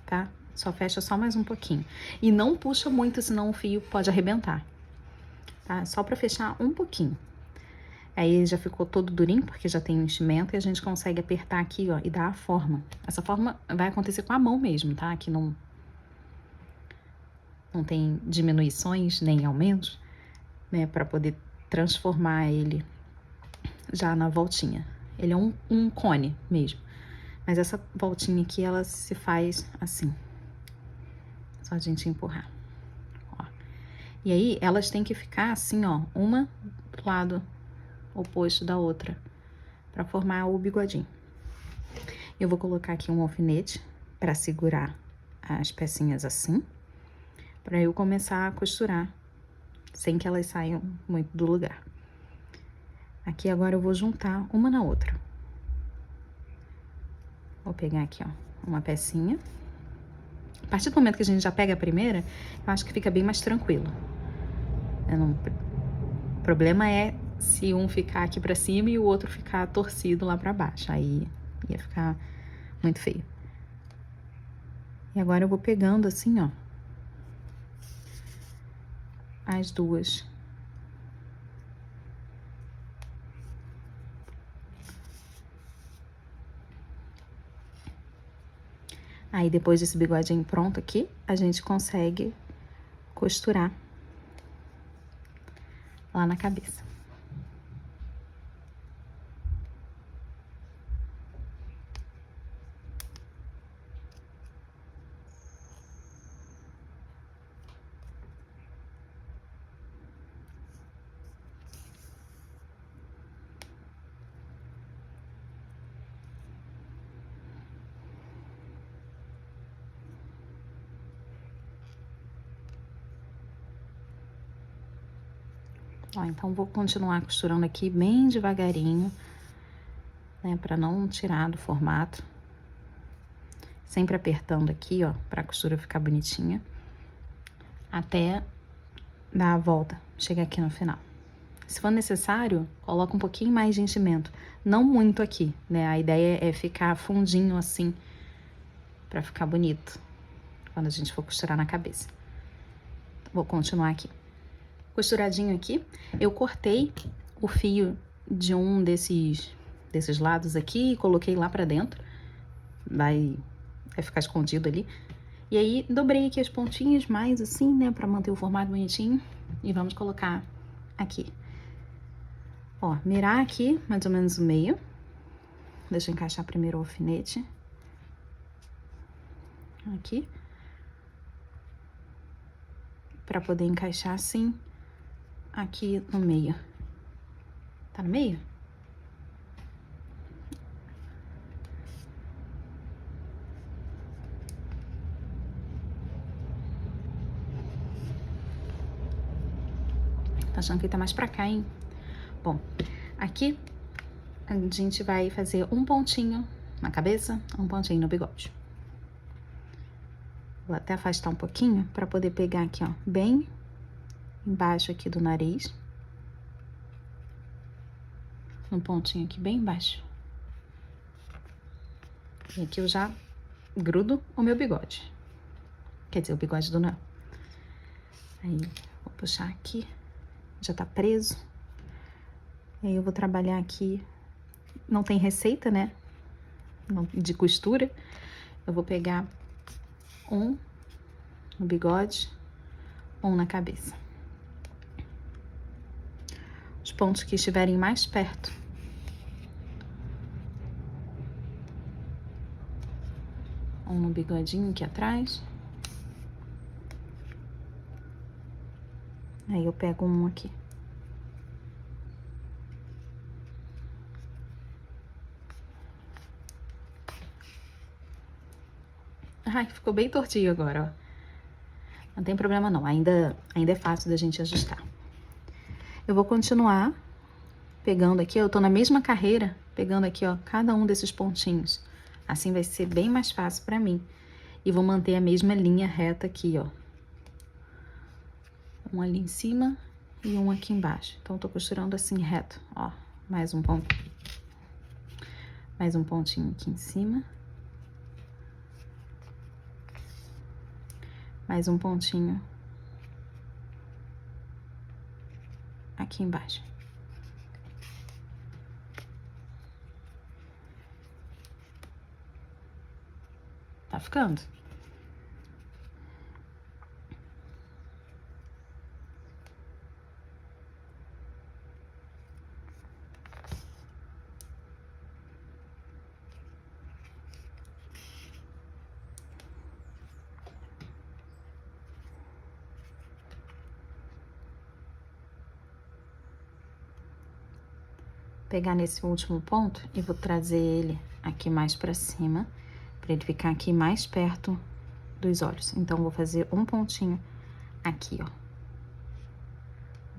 tá? Só fecha só mais um pouquinho. E não puxa muito, senão o fio pode arrebentar, tá? Só pra fechar um pouquinho. Aí ele já ficou todo durinho, porque já tem enchimento, e a gente consegue apertar aqui, ó, e dar a forma. Essa forma vai acontecer com a mão mesmo, tá? Aqui não tem diminuições nem aumentos, né? Pra poder transformar ele já na voltinha. Ele é um cone mesmo. Mas essa voltinha aqui, ela se faz assim. Só a gente empurrar. Ó. E aí, elas têm que ficar assim, ó. Uma do lado oposto da outra. Pra formar o bigodinho. Eu vou colocar aqui um alfinete pra segurar as pecinhas assim. Pra eu começar a costurar. Sem que elas saiam muito do lugar. Aqui agora eu vou juntar uma na outra. Vou pegar aqui, ó, uma pecinha. A partir do momento que a gente já pega a primeira, eu acho que fica bem mais tranquilo. O problema é se um ficar aqui pra cima e o outro ficar torcido lá pra baixo. Aí ia ficar muito feio. E agora eu vou pegando assim, ó, as duas. Aí, depois desse bigodinho pronto aqui, a gente consegue costurar lá na cabeça. Ó, então vou continuar costurando aqui bem devagarinho, né, para não tirar do formato. Sempre apertando aqui, ó, para a costura ficar bonitinha, até dar a volta, chegar aqui no final. Se for necessário, coloca um pouquinho mais de enchimento, não muito aqui, né? A ideia é ficar fundinho assim, para ficar bonito quando a gente for costurar na cabeça. Vou continuar aqui. Costuradinho aqui, eu cortei o fio de um desses lados aqui e coloquei lá para dentro. Vai ficar escondido ali. E aí, dobrei aqui as pontinhas mais assim, né, pra manter o formato bonitinho. E vamos colocar aqui. Ó, mirar aqui, mais ou menos o meio. Deixa eu encaixar primeiro o alfinete. Aqui. Pra poder encaixar assim, aqui no meio. Tá no meio? Tá achando que tá mais pra cá, hein? Bom, aqui a gente vai fazer um pontinho na cabeça, um pontinho no bigode. Vou até afastar um pouquinho pra poder pegar aqui, ó, bem embaixo aqui do nariz. Um pontinho aqui bem embaixo. E aqui eu já grudo o meu bigode. Quer dizer, o bigode do Noel. Aí, vou puxar aqui. Já tá preso. E aí eu vou trabalhar aqui. Não tem receita, né? De costura. Eu vou pegar um no bigode, um na cabeça. Os pontos que estiverem mais perto. Um no bigodinho aqui atrás. Aí eu pego um aqui. Ai, ficou bem tortinho agora, ó. Não tem problema não, ainda é fácil da gente ajustar. Eu vou continuar pegando aqui, eu tô na mesma carreira, pegando aqui, ó, cada um desses pontinhos. Assim vai ser bem mais fácil pra mim. E vou manter a mesma linha reta aqui, ó. Um ali em cima e um aqui embaixo. Então, tô costurando assim reto, ó. Mais um ponto. Mais um pontinho aqui em cima. Mais um pontinho aqui embaixo. Tá ficando? Pegar nesse último ponto e vou trazer ele aqui mais pra cima, pra ele ficar aqui mais perto dos olhos. Então, vou fazer um pontinho aqui, ó.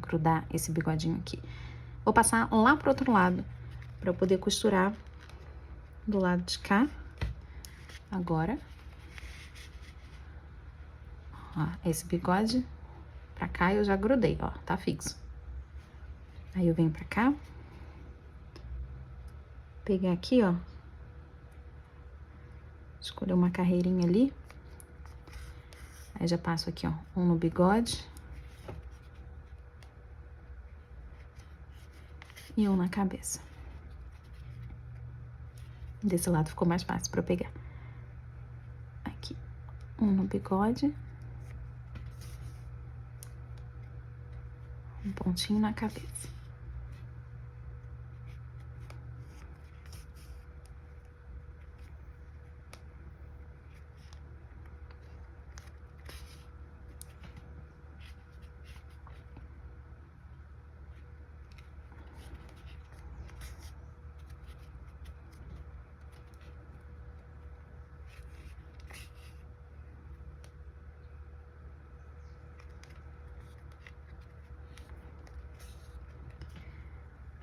Grudar esse bigodinho aqui. Vou passar lá pro outro lado, pra eu poder costurar do lado de cá. Agora. Ó, esse bigode pra cá eu já grudei, ó, tá fixo. Aí eu venho pra cá. Pegar aqui, ó. Escolher uma carreirinha ali. Aí já passo aqui, ó, um no bigode. E um na cabeça. Desse lado ficou mais fácil pra eu pegar. Aqui, um no bigode. Um pontinho na cabeça.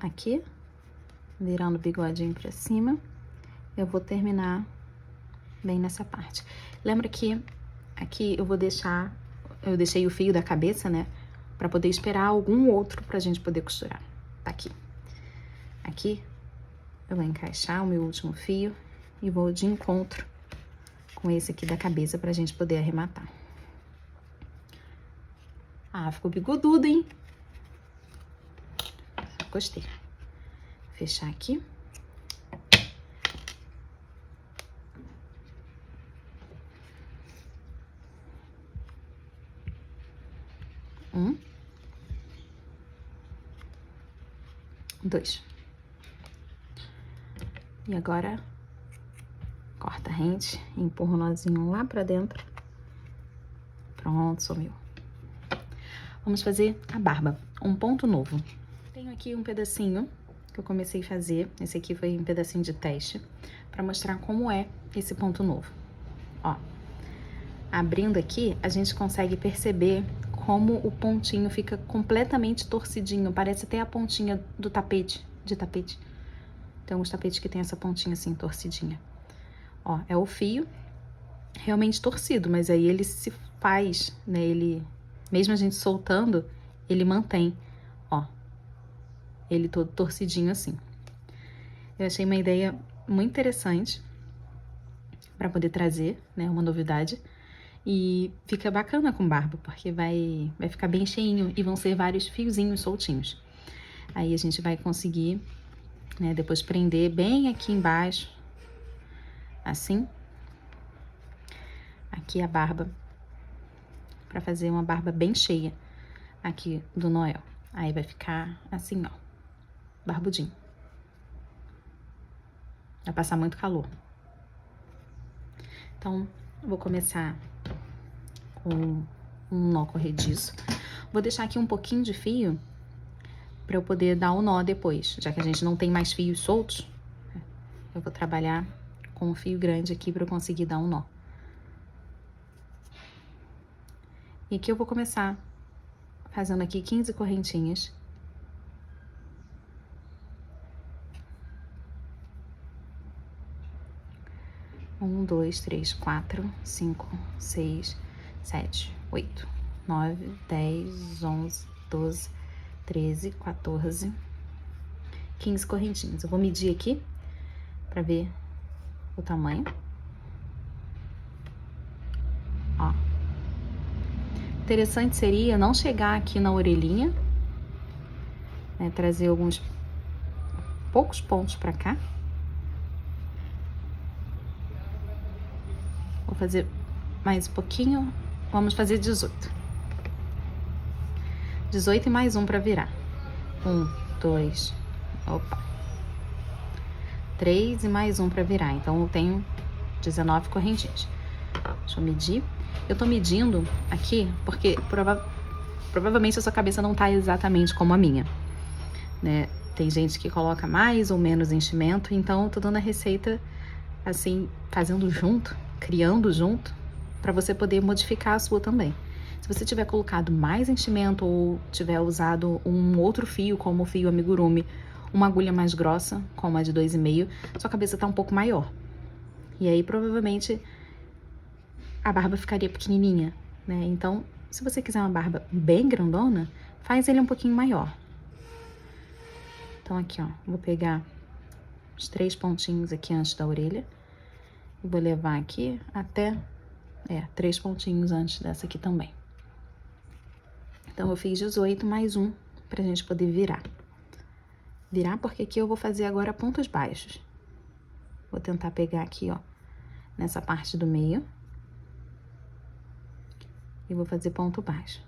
Aqui. virando o bigodinho pra cima. Eu vou terminar bem nessa parte. Lembra que aqui eu deixei o fio da cabeça, né? Pra poder esperar algum outro pra gente poder costurar. Tá aqui. Aqui eu vou encaixar o meu último fio e vou de encontro com esse aqui da cabeça pra gente poder arrematar. Ah, ficou bigodudo, hein? Gostei. Fechar aqui. Um. 2. E agora, corta a rente, empurra o nozinho lá pra dentro. Pronto, sumiu. Vamos fazer a barba, um ponto novo. Tenho aqui um pedacinho que eu comecei a fazer, esse aqui foi um pedacinho de teste, pra mostrar como é esse ponto novo. Ó, abrindo aqui, a gente consegue perceber como o pontinho fica completamente torcidinho, parece até a pontinha do tapete, Tem alguns tapetes que tem essa pontinha assim, torcidinha. Ó, é o fio realmente torcido, mas aí ele se faz, né, mesmo a gente soltando, ele mantém, ó, ele todo torcidinho assim. Eu achei uma ideia muito interessante para poder trazer, né, uma novidade. E fica bacana com barba, porque vai ficar bem cheinho e vão ser vários fiozinhos soltinhos. Aí a gente vai conseguir, né, depois prender bem aqui embaixo, assim. Aqui a barba, pra fazer uma barba bem cheia aqui do Noel. Aí vai ficar assim, ó, barbudinho. Vai passar muito calor. Então, eu vou começar com um nó corrediço. Vou deixar aqui um pouquinho de fio pra eu poder dar o nó depois, já que a gente não tem mais fios soltos. Eu vou trabalhar com um fio grande aqui pra eu conseguir dar um nó. E aqui eu vou começar fazendo aqui 15 correntinhas. Um, dois, três, quatro, 5, 6, 7, 8, 9, 10, 11, 12, 13, 14, 15 correntinhas. Eu vou medir aqui pra ver o tamanho. Ó. Interessante seria não chegar aqui na orelhinha, né, trazer alguns poucos pontos pra cá. Vou fazer mais um pouquinho, vamos fazer 18. 18 e mais um pra virar. 1, 2, opa. 3 e mais um pra virar, então eu tenho 19 correntinhas. Deixa eu medir. Eu tô medindo aqui porque provavelmente a sua cabeça não tá exatamente como a minha, né? Tem gente que coloca mais ou menos enchimento, então eu tô dando a receita assim, fazendo junto, criando junto, pra você poder modificar a sua também. Se você tiver colocado mais enchimento ou tiver usado um outro fio, como o fio amigurumi, uma agulha mais grossa, como a de 2,5, sua cabeça tá um pouco maior. E aí, provavelmente, a barba ficaria pequenininha, né? Então, se você quiser uma barba bem grandona, faz ele um pouquinho maior. Então, aqui, ó, vou pegar os 3 pontinhos aqui antes da orelha e vou levar aqui até, 3 pontinhos antes dessa aqui também. Então, eu fiz 18 mais um pra gente poder virar. Virar porque aqui eu vou fazer agora pontos baixos. Vou tentar pegar aqui, ó, nessa parte do meio. E vou fazer ponto baixo.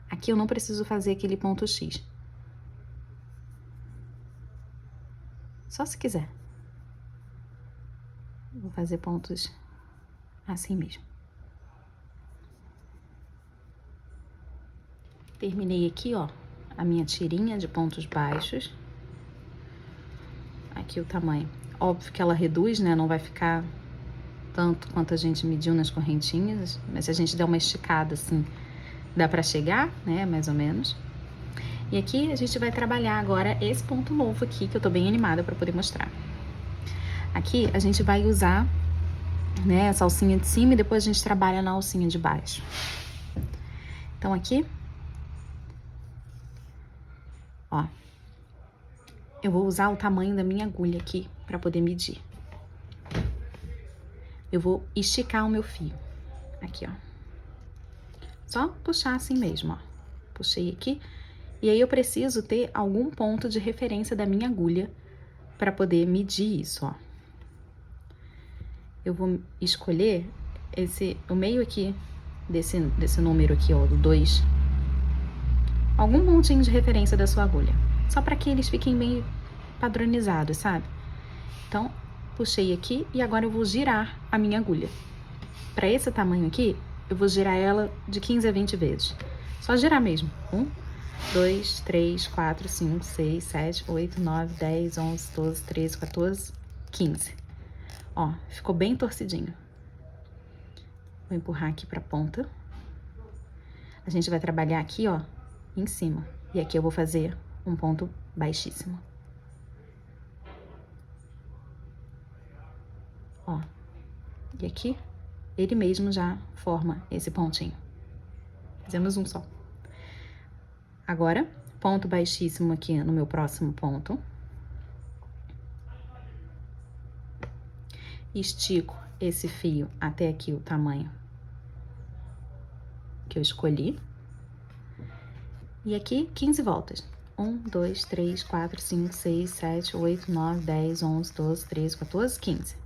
Aqui eu não preciso fazer aquele ponto X. Só se quiser. Vou fazer pontos assim mesmo. Terminei aqui, ó, a minha tirinha de pontos baixos. Aqui o tamanho. Óbvio que ela reduz, né? Não vai ficar tanto quanto a gente mediu nas correntinhas, mas se a gente der uma esticada assim, dá pra chegar, né? Mais ou menos. E aqui a gente vai trabalhar agora esse ponto novo aqui, que eu tô bem animada para poder mostrar. Aqui a gente vai usar, né, essa alcinha de cima e depois a gente trabalha na alcinha de baixo. Então aqui, ó, eu vou usar o tamanho da minha agulha aqui para poder medir. Eu vou esticar o meu fio, aqui, ó. Só puxar assim mesmo, ó. Puxei aqui. E aí eu preciso ter algum ponto de referência da minha agulha para poder medir isso, ó. Eu vou escolher o meio aqui desse número aqui, ó, do 2. Algum pontinho de referência da sua agulha. Só para que eles fiquem meio padronizados, sabe? Então, puxei aqui e agora eu vou girar a minha agulha. Para esse tamanho aqui, eu vou girar ela de 15 a 20 vezes. Só girar mesmo. 1, 2, 3, 4, 5, 6, 7, 8, 9, 10, 11, 12, 13, 14, 15. Ó, ficou bem torcidinho. Vou empurrar aqui pra ponta. A gente vai trabalhar aqui, ó, em cima. E aqui eu vou fazer um ponto baixíssimo. Ó. E aqui, ele mesmo já forma esse pontinho. Fizemos um só. Agora, ponto baixíssimo aqui no meu próximo ponto. Estico esse fio até aqui o tamanho que eu escolhi. E aqui, 15 voltas. 1, 2, 3, 4, 5, 6, 7, 8, 9, 10, 11, 12, 13, 14, 15.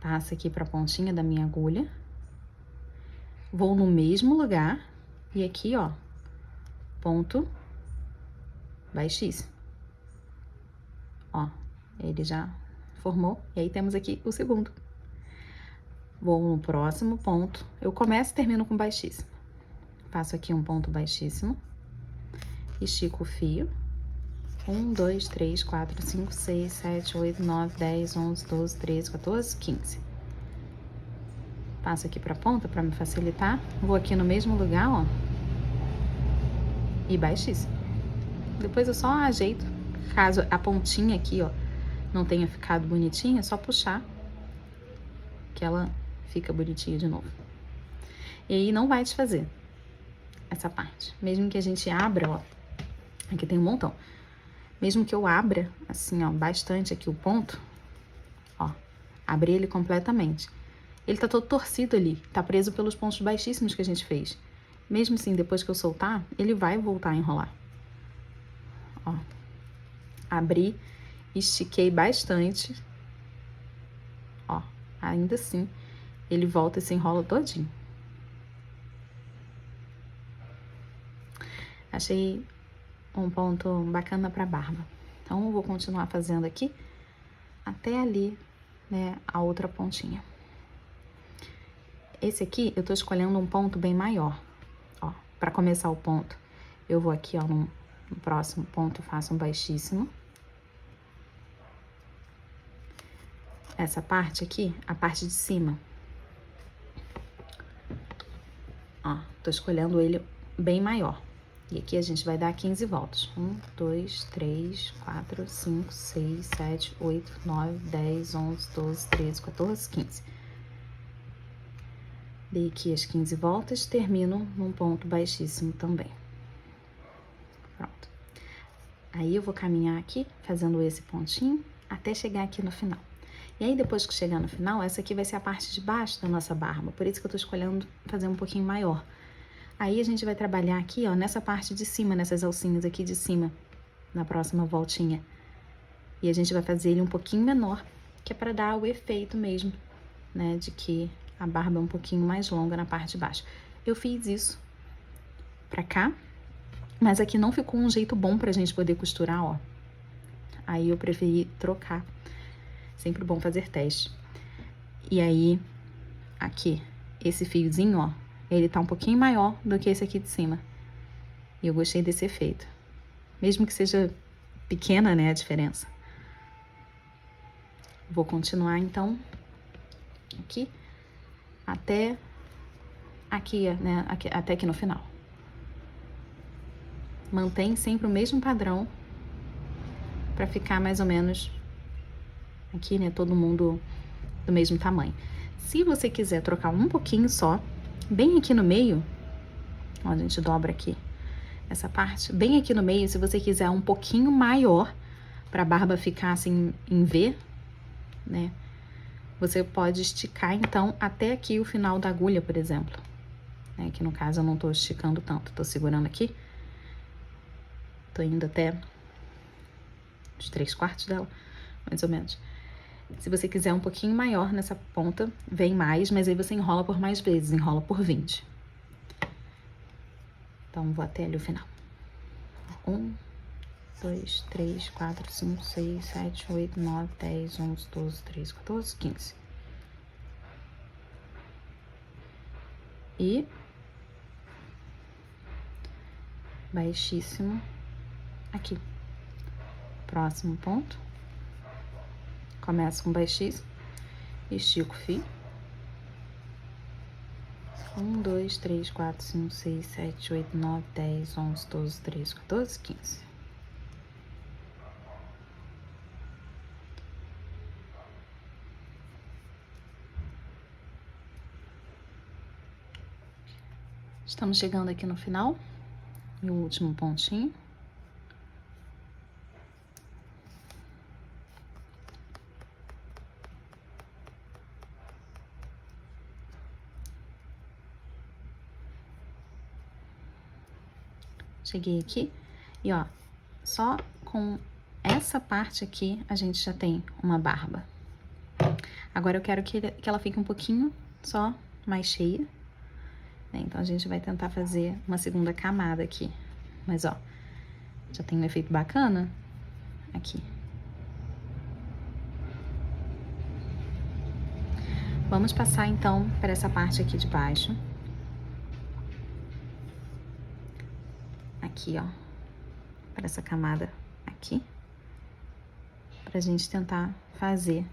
Passo aqui pra pontinha da minha agulha. Vou no mesmo lugar. E aqui, ó, ponto baixíssimo. Ó, ele já formou. E aí temos aqui o segundo. Vou no próximo ponto. Eu começo e termino com baixíssimo. Faço aqui um ponto baixíssimo. Estico o fio. 1, 2, 3, 4, 5, 6, 7, 8, 9, 10, 11, 12, 13, 14, 15. Passo aqui pra ponta pra me facilitar. Vou aqui no mesmo lugar, ó. E baixíssimo. Depois eu só ajeito. Caso a pontinha aqui, ó, não tenha ficado bonitinha, é só puxar. Que ela fica bonitinha de novo. E aí não vai desfazer essa parte. Mesmo que a gente abra, ó. Aqui tem um montão. Mesmo que eu abra, assim, ó, bastante aqui o ponto, ó, abri ele completamente. Ele tá todo torcido ali, tá preso pelos pontos baixíssimos que a gente fez. Mesmo assim, depois que eu soltar, ele vai voltar a enrolar. Ó, abri, estiquei bastante. Ó, ainda assim, ele volta e se enrola todinho. Achei um ponto bacana pra barba. Então, eu vou continuar fazendo aqui até ali, né, a outra pontinha. Esse aqui, eu tô escolhendo um ponto bem maior, ó. Pra começar o ponto, eu vou aqui, ó, no próximo ponto, faço um baixíssimo. Essa parte aqui, a parte de cima. Ó, tô escolhendo ele bem maior. E aqui a gente vai dar 15 voltas. 1, 2, 3, 4, 5, 6, 7, 8, 9, 10, 11, 12, 13, 14, 15. Dei aqui as 15 voltas, termino num ponto baixíssimo também. Pronto. Aí eu vou caminhar aqui, fazendo esse pontinho, até chegar aqui no final. E aí, depois que chegar no final, essa aqui vai ser a parte de baixo da nossa barba. Por isso que eu tô escolhendo fazer um pouquinho maior. Aí a gente vai trabalhar aqui, ó, nessa parte de cima, nessas alcinhas aqui de cima, na próxima voltinha. E a gente vai fazer ele um pouquinho menor, que é pra dar o efeito mesmo, né, de que a barba é um pouquinho mais longa na parte de baixo. Eu fiz isso pra cá, mas aqui não ficou um jeito bom pra gente poder costurar, ó. Aí eu preferi trocar. Sempre bom fazer teste. E aí, aqui, esse fiozinho, ó, ele tá um pouquinho maior do que esse aqui de cima. E eu gostei desse efeito. Mesmo que seja pequena, né, a diferença. Vou continuar, então, aqui, até aqui, né, até aqui no final. mantém sempre o mesmo padrão para ficar mais ou menos aqui, né, todo mundo do mesmo tamanho. Se você quiser trocar um pouquinho só, bem aqui no meio, ó, a gente dobra aqui essa parte, bem aqui no meio, se você quiser um pouquinho maior, para a barba ficar assim em V, né, você pode esticar então até aqui o final da agulha, por exemplo, né, que no caso eu não tô esticando tanto, tô segurando aqui, tô indo até os 3/4 dela, mais ou menos. Se você quiser um pouquinho maior nessa ponta, vem mais, mas aí você enrola por mais vezes, enrola por 20. Então, vou até ali o final. 1, 2, 3, 4, 5, 6, 7, 8, 9, 10, 11, 12, 13, 14, 15. E baixíssimo aqui. Próximo ponto. Começa com baixíssimo. Estico o fio. 1, 2, 3, 4, 5, 6, 7, 8, 9, 10, 11, 12, 13, 14, 15. Estamos chegando aqui no final, e o último pontinho. Cheguei aqui e ó, só com essa parte aqui a gente já tem uma barba. Agora eu quero que ela fique um pouquinho só mais cheia, né? Então a gente vai tentar fazer uma segunda camada aqui. Mas ó, já tem um efeito bacana aqui. Vamos passar então para essa parte aqui de baixo. Aqui, ó, para essa camada aqui, pra gente tentar fazer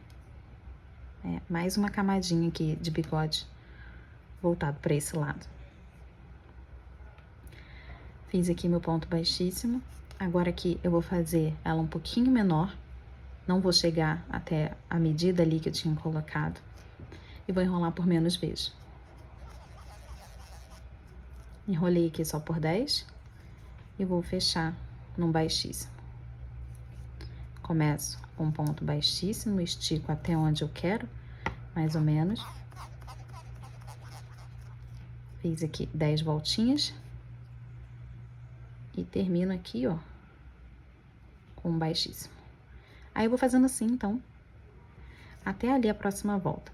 mais uma camadinha aqui de bigode voltado para esse lado. Fiz aqui meu ponto baixíssimo. Agora aqui eu vou fazer ela um pouquinho menor, não vou chegar até a medida ali que eu tinha colocado, e vou enrolar por menos vezes. Enrolei aqui só por 10 e vou fechar num baixíssimo. Começo com um ponto baixíssimo, estico até onde eu quero, mais ou menos. Fiz aqui 10 voltinhas. E termino aqui, ó, com um baixíssimo. Aí eu vou fazendo assim, então, até ali a próxima volta.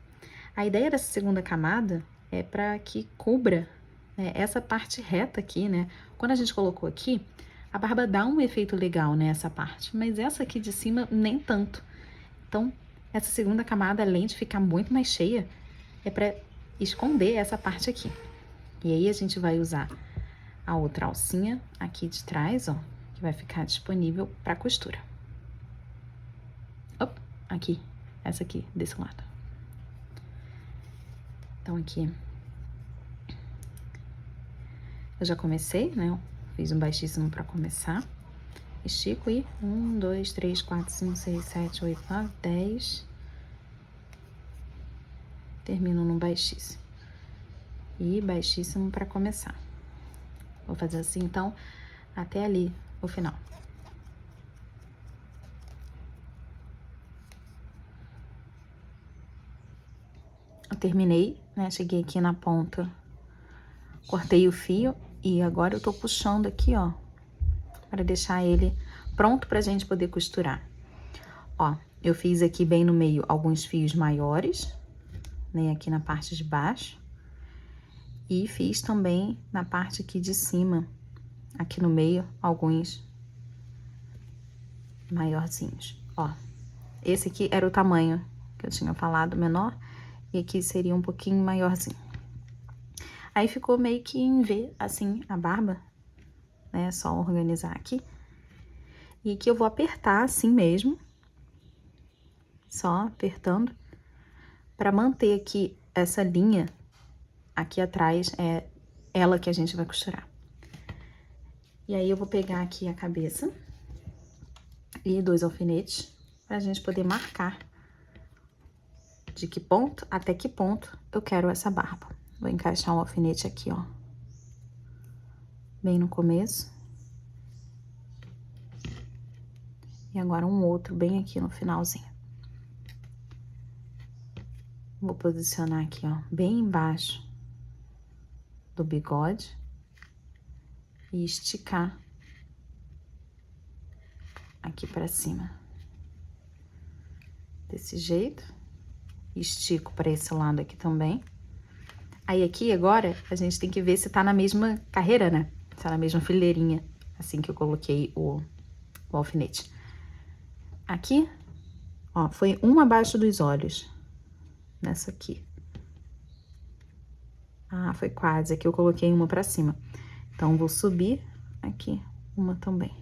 A ideia dessa segunda camada é para que cubra, né, essa parte reta aqui, né? Quando a gente colocou aqui, a barba dá um efeito legal nessa parte, mas essa aqui de cima nem tanto. Então, essa segunda camada, além de ficar muito mais cheia, é para esconder essa parte aqui. E aí a gente vai usar a outra alcinha aqui de trás, ó, que vai ficar disponível para costura. Opa, aqui, essa aqui, desse lado. Então, aqui, eu já comecei, né? Fiz um baixíssimo para começar. Estico e 1, 2, 3, 4, 5, 6, 7, 8, 9, 10. Termino no baixíssimo. E baixíssimo para começar. Vou fazer assim, então, até ali, o final. Eu terminei, né? Cheguei aqui na ponta, cortei o fio e agora eu tô puxando aqui, ó, para deixar ele pronto pra gente poder costurar. Ó, eu fiz aqui bem no meio alguns fios maiores, né? Aqui na parte de baixo. E fiz também na parte aqui de cima, aqui no meio, alguns maiorzinhos. Ó, esse aqui era o tamanho que eu tinha falado, menor, e aqui seria um pouquinho maiorzinho. Aí ficou meio que em V, assim, a barba, né? Só organizar aqui. E aqui eu vou apertar assim mesmo, só apertando, pra manter aqui essa linha aqui atrás, é ela que a gente vai costurar. E aí, eu vou pegar aqui a cabeça e 2 alfinetes pra gente poder marcar de que ponto até que ponto eu quero essa barba. Vou encaixar um alfinete aqui, ó, bem no começo. E agora um outro bem aqui no finalzinho. Vou posicionar aqui, ó, bem embaixo do bigode e esticar aqui pra cima. Desse jeito. Estico pra esse lado aqui também. Aí aqui agora a gente tem que ver se tá na mesma carreira, né? Se tá na mesma fileirinha, assim que eu coloquei o alfinete. Aqui, ó, foi um abaixo dos olhos. Nessa aqui. Ah, foi quase. Aqui eu coloquei uma pra cima. Então, vou subir aqui uma também.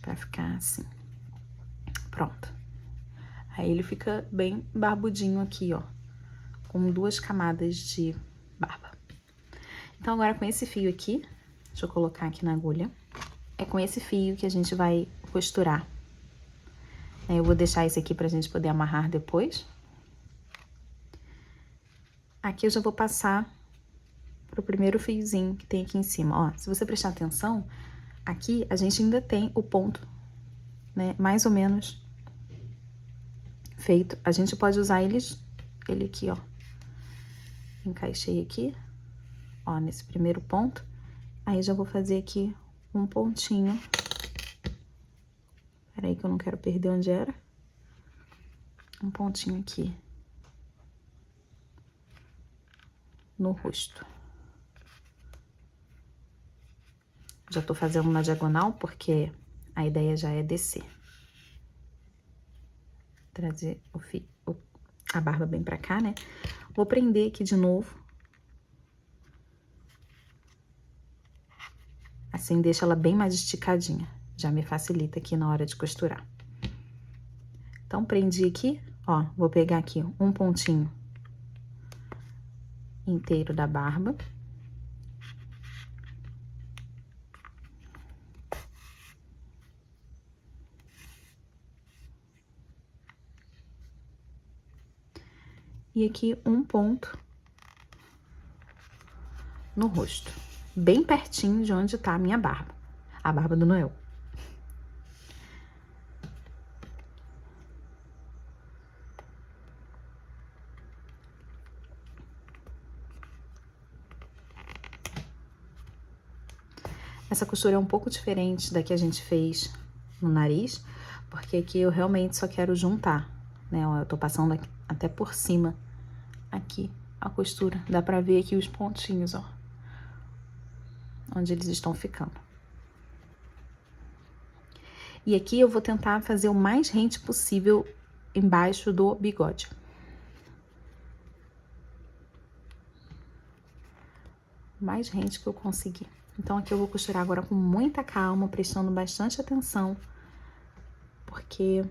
Pra ficar assim. Pronto. Aí, ele fica bem barbudinho aqui, ó. Com 2 camadas de barba. Então, agora com esse fio aqui, deixa eu colocar aqui na agulha. É com esse fio que a gente vai costurar. Eu vou deixar esse aqui pra gente poder amarrar depois. Aqui eu já vou passar pro primeiro fiozinho que tem aqui em cima. Ó, se você prestar atenção, aqui a gente ainda tem o ponto, né, mais ou menos feito. A gente pode usar ele aqui, ó. Encaixei aqui, ó, nesse primeiro ponto. Aí já vou fazer aqui um pontinho. Peraí que eu não quero perder onde era. Um pontinho aqui no rosto. Já tô fazendo na diagonal, porque a ideia já é descer. Trazer a barba bem pra cá, né? Vou prender aqui de novo. Assim, deixa ela bem mais esticadinha. Já me facilita aqui na hora de costurar. Então, prendi aqui, ó, vou pegar aqui um pontinho inteiro da barba. E aqui um ponto no rosto, bem pertinho de onde tá a minha barba, a barba do Noel. Essa costura é um pouco diferente da que a gente fez no nariz, porque aqui eu realmente só quero juntar, né? Ó, eu tô passando aqui, até por cima, aqui, a costura. Dá pra ver aqui os pontinhos, ó, onde eles estão ficando. E aqui eu vou tentar fazer o mais rente possível embaixo do bigode. O mais rente que eu conseguir. Então, aqui eu vou costurar agora com muita calma, prestando bastante atenção, porque,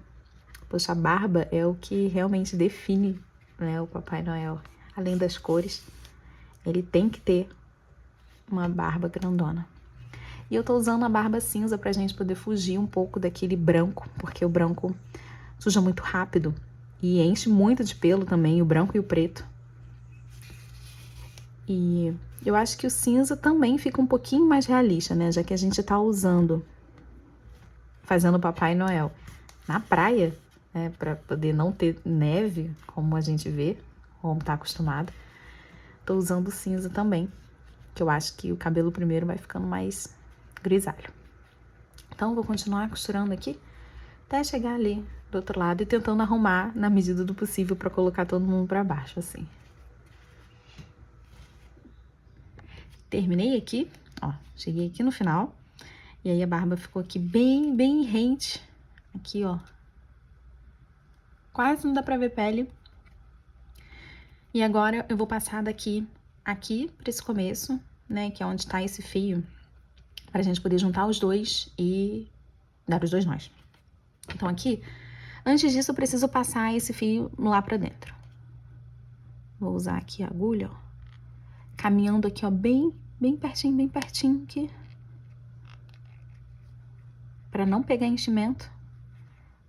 poxa, a barba é o que realmente define, né, o Papai Noel. Além das cores, ele tem que ter uma barba grandona. E eu tô usando a barba cinza pra gente poder fugir um pouco daquele branco, porque o branco suja muito rápido e enche muito de pelo também, o branco e o preto. E eu acho que o cinza também fica um pouquinho mais realista, né? Já que a gente tá fazendo o Papai Noel na praia, né? Pra poder não ter neve, como a gente vê, como tá acostumado. Tô usando o cinza também, que eu acho que o cabelo primeiro vai ficando mais grisalho. Então, vou continuar costurando aqui até chegar ali do outro lado e tentando arrumar na medida do possível pra colocar todo mundo pra baixo, assim. Terminei aqui, ó, cheguei aqui no final, e aí a barba ficou aqui bem rente, aqui, ó. Quase não dá pra ver pele. E agora eu vou passar daqui, aqui, pra esse começo, né, que é onde tá esse fio, pra gente poder juntar os dois e dar os 2 nós. Então aqui, antes disso eu preciso passar esse fio lá pra dentro. Vou usar aqui a agulha, ó, caminhando aqui, ó, bem pertinho aqui. Para não pegar enchimento,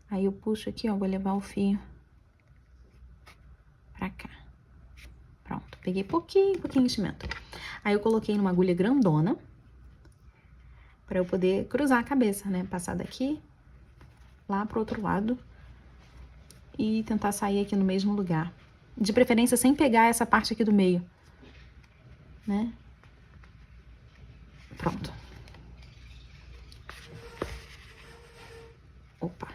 aí eu puxo aqui, ó, vou levar o fio pra cá. Pronto, peguei pouquinho de enchimento. Aí eu coloquei numa agulha grandona, pra eu poder cruzar a cabeça, né? Passar daqui, lá pro outro lado, e tentar sair aqui no mesmo lugar. De preferência sem pegar essa parte aqui do meio, né? Pronto. Opa.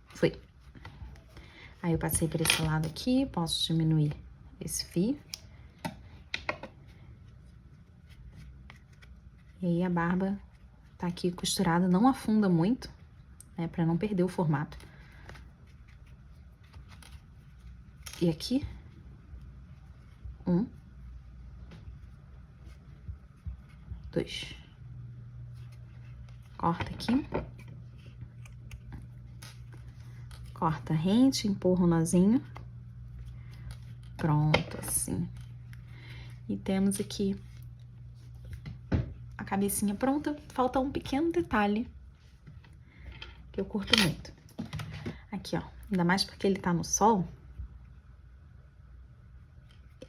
Foi. Aí eu passei por esse lado aqui, posso diminuir esse fio. E aí a barba tá aqui costurada, não afunda muito, né, pra não perder o formato. E aqui, 1, 2. Corta aqui. Corta rente, empurra o nozinho. Pronto, assim. E temos aqui a cabecinha pronta. Falta um pequeno detalhe que eu curto muito. Aqui, ó. Ainda mais porque ele tá no sol.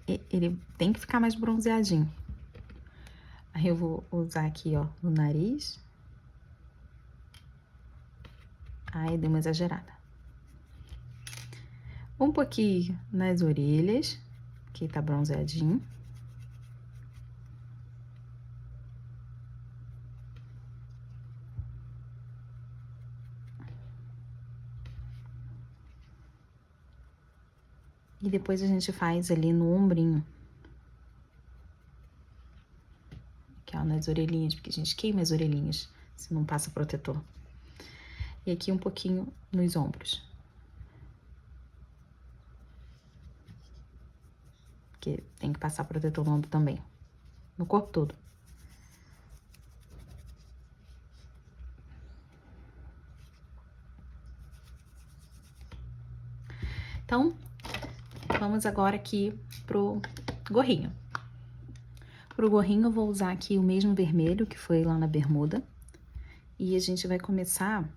Ele tem que ficar mais bronzeadinho. Aí eu vou usar aqui, ó, no nariz. Aí dei uma exagerada. Um pouquinho nas orelhas, que tá bronzeadinho. E depois a gente faz ali no ombrinho. Aqui, ó, nas orelhinhas, porque a gente queima as orelhinhas se não passa protetor. E aqui um pouquinho nos ombros. Porque tem que passar protetor no ombro também. No corpo todo. Então, vamos agora aqui pro gorrinho. Pro gorrinho eu vou usar aqui o mesmo vermelho que foi lá na bermuda. E a gente vai começar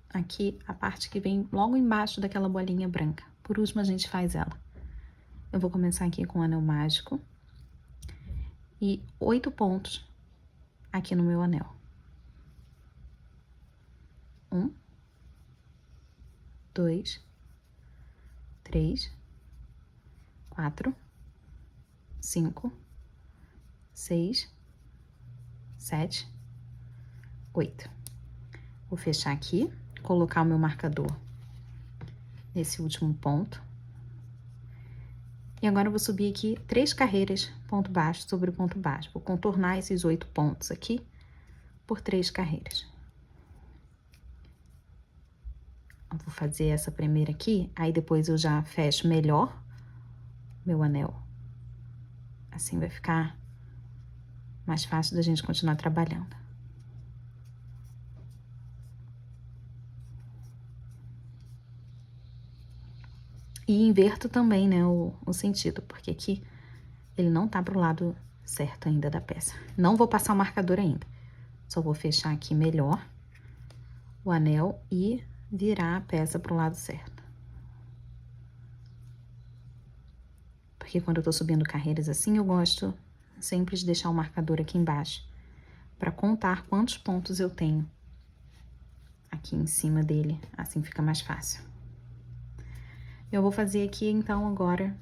aqui a parte que vem logo embaixo daquela bolinha branca. Por último a gente faz ela. Eu vou começar aqui com o anel mágico. E 8 pontos aqui no meu anel. 1, 2, 3, 4, 5, 6, 7, 8. Vou fechar aqui, colocar o meu marcador nesse último ponto. E agora eu vou subir aqui 3 carreiras ponto baixo sobre o ponto baixo. Vou contornar esses 8 pontos aqui por 3 carreiras. Eu vou fazer essa primeira aqui, aí depois eu já fecho melhor meu anel. Assim vai ficar mais fácil da gente continuar trabalhando. E inverto também, né, o sentido, porque aqui ele não tá pro lado certo ainda da peça. Não vou passar o marcador ainda. Só vou fechar aqui melhor o anel e virar a peça pro lado certo. Porque quando eu tô subindo carreiras assim, eu gosto sempre de deixar o marcador aqui embaixo, para contar quantos pontos eu tenho aqui em cima dele, assim fica mais fácil. Eu vou fazer aqui, então, agora,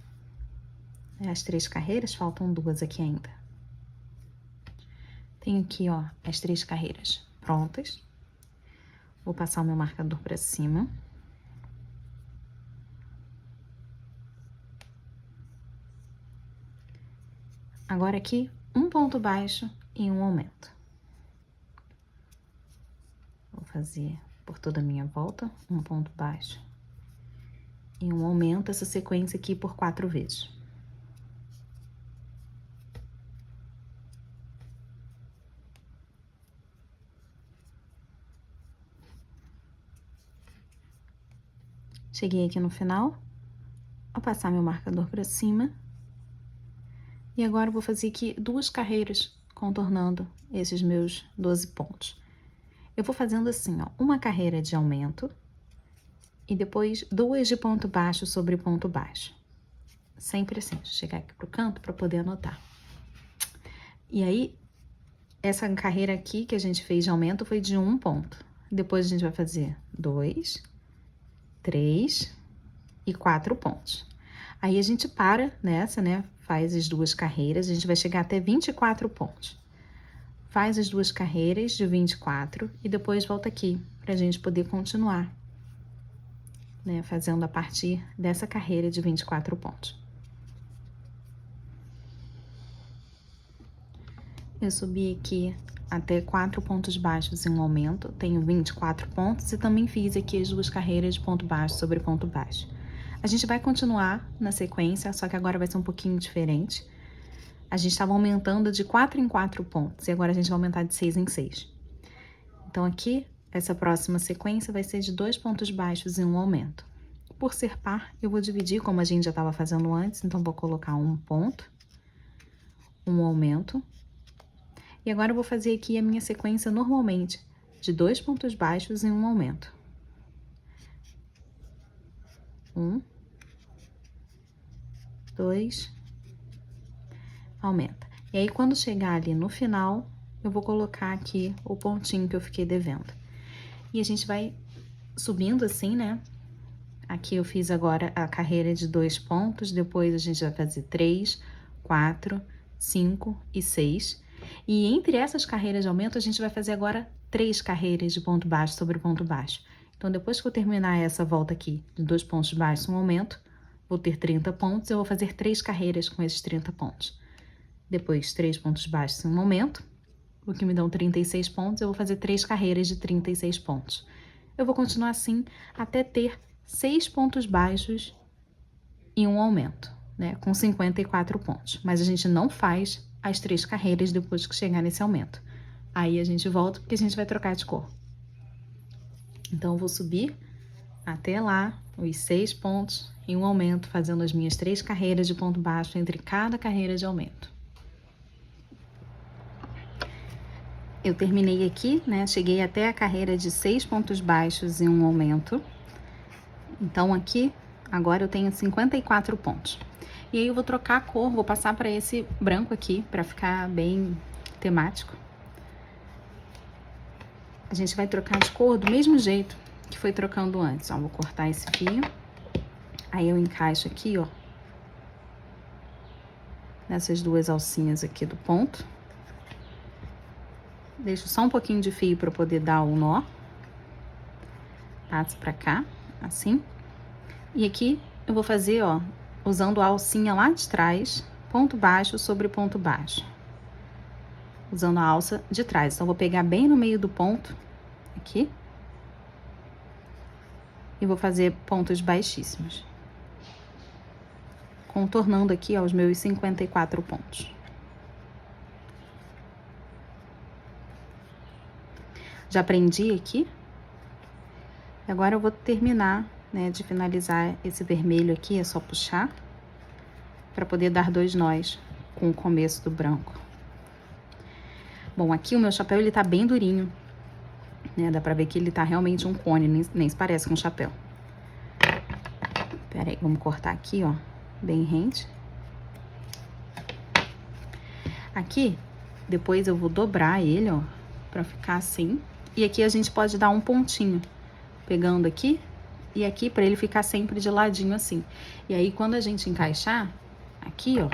as 3 carreiras, faltam 2 aqui ainda. Tenho aqui, ó, as 3 carreiras prontas. Vou passar o meu marcador pra cima. Agora aqui, um ponto baixo e um aumento. Vou fazer por toda a minha volta, um ponto baixo e um aumento, essa sequência aqui por 4 vezes. Cheguei aqui no final, vou passar meu marcador para cima. E agora eu vou fazer aqui 2 carreiras contornando esses meus 12 pontos. Eu vou fazendo assim, ó, uma carreira de aumento e depois 2 de ponto baixo sobre ponto baixo. Sempre assim, deixa eu chegar aqui pro canto para poder anotar. E aí, essa carreira aqui que a gente fez de aumento foi de 1 ponto. Depois a gente vai fazer 2, 3 e 4 pontos. Aí a gente para nessa, né? Faz as 2 carreiras, a gente vai chegar até 24 pontos. Faz as 2 carreiras de 24 e depois volta aqui pra gente poder continuar, né? Fazendo a partir dessa carreira de 24 pontos. Eu subi aqui até 4 pontos baixos em um aumento, tenho 24 pontos e também fiz aqui as 2 carreiras de ponto baixo sobre ponto baixo. A gente vai continuar na sequência, só que agora vai ser um pouquinho diferente. A gente estava aumentando de 4 em 4 pontos e agora a gente vai aumentar de 6 em 6. Então aqui, essa próxima sequência vai ser de 2 pontos baixos em um aumento. Por ser par, eu vou dividir como a gente já estava fazendo antes, então vou colocar 1 ponto, um aumento. E agora eu vou fazer aqui a minha sequência normalmente, de 2 pontos baixos em um aumento. 1, 2, aumenta. E aí, quando chegar ali no final, eu vou colocar aqui o pontinho que eu fiquei devendo. E a gente vai subindo assim, né? Aqui eu fiz agora a carreira de 2 pontos, depois a gente vai fazer 3, 4, 5 e 6. E entre essas carreiras de aumento, a gente vai fazer agora 3 carreiras de ponto baixo sobre ponto baixo. Então, depois que eu terminar essa volta aqui de 2 pontos baixos, um aumento, vou ter 30 pontos, eu vou fazer 3 carreiras com esses 30 pontos. Depois, 3 pontos baixos em um aumento, o que me dão 36 pontos, eu vou fazer 3 carreiras de 36 pontos. Eu vou continuar assim até ter 6 pontos baixos em um aumento, né, com 54 pontos. Mas a gente não faz as 3 carreiras depois que chegar nesse aumento. Aí a gente volta porque a gente vai trocar de cor. Então, eu vou subir até lá, os 6 pontos em um aumento, fazendo as minhas 3 carreiras de ponto baixo entre cada carreira de aumento. Eu terminei aqui, né? Cheguei até a carreira de 6 pontos baixos em um aumento. Então, aqui, agora eu tenho 54 pontos. E aí, eu vou trocar a cor, vou passar para esse branco aqui, para ficar bem temático. A gente vai trocar de cor do mesmo jeito que foi trocando antes. Ó, vou cortar esse fio. Aí, eu encaixo aqui, ó, nessas 2 alcinhas aqui do ponto. Deixo só um pouquinho de fio para poder dar o nó. Passo pra cá, assim. E aqui eu vou fazer, ó, usando a alcinha lá de trás, ponto baixo sobre ponto baixo. Usando a alça de trás. Então, eu vou pegar bem no meio do ponto, aqui. E vou fazer pontos baixíssimos. Contornando aqui, ó, os meus 54 pontos. Já prendi aqui. Agora eu vou terminar, né, de finalizar esse vermelho aqui, é só puxar. Para poder dar 2 nós com o começo do branco. Bom, aqui o meu chapéu, ele tá bem durinho, né? Dá pra ver que ele tá realmente um cone, nem se parece com um chapéu. Pera aí, vamos cortar aqui, ó, bem rente. Aqui, depois eu vou dobrar ele, ó, pra ficar assim. E aqui a gente pode dar um pontinho, pegando aqui e aqui, pra ele ficar sempre de ladinho assim. E aí, quando a gente encaixar, aqui, ó,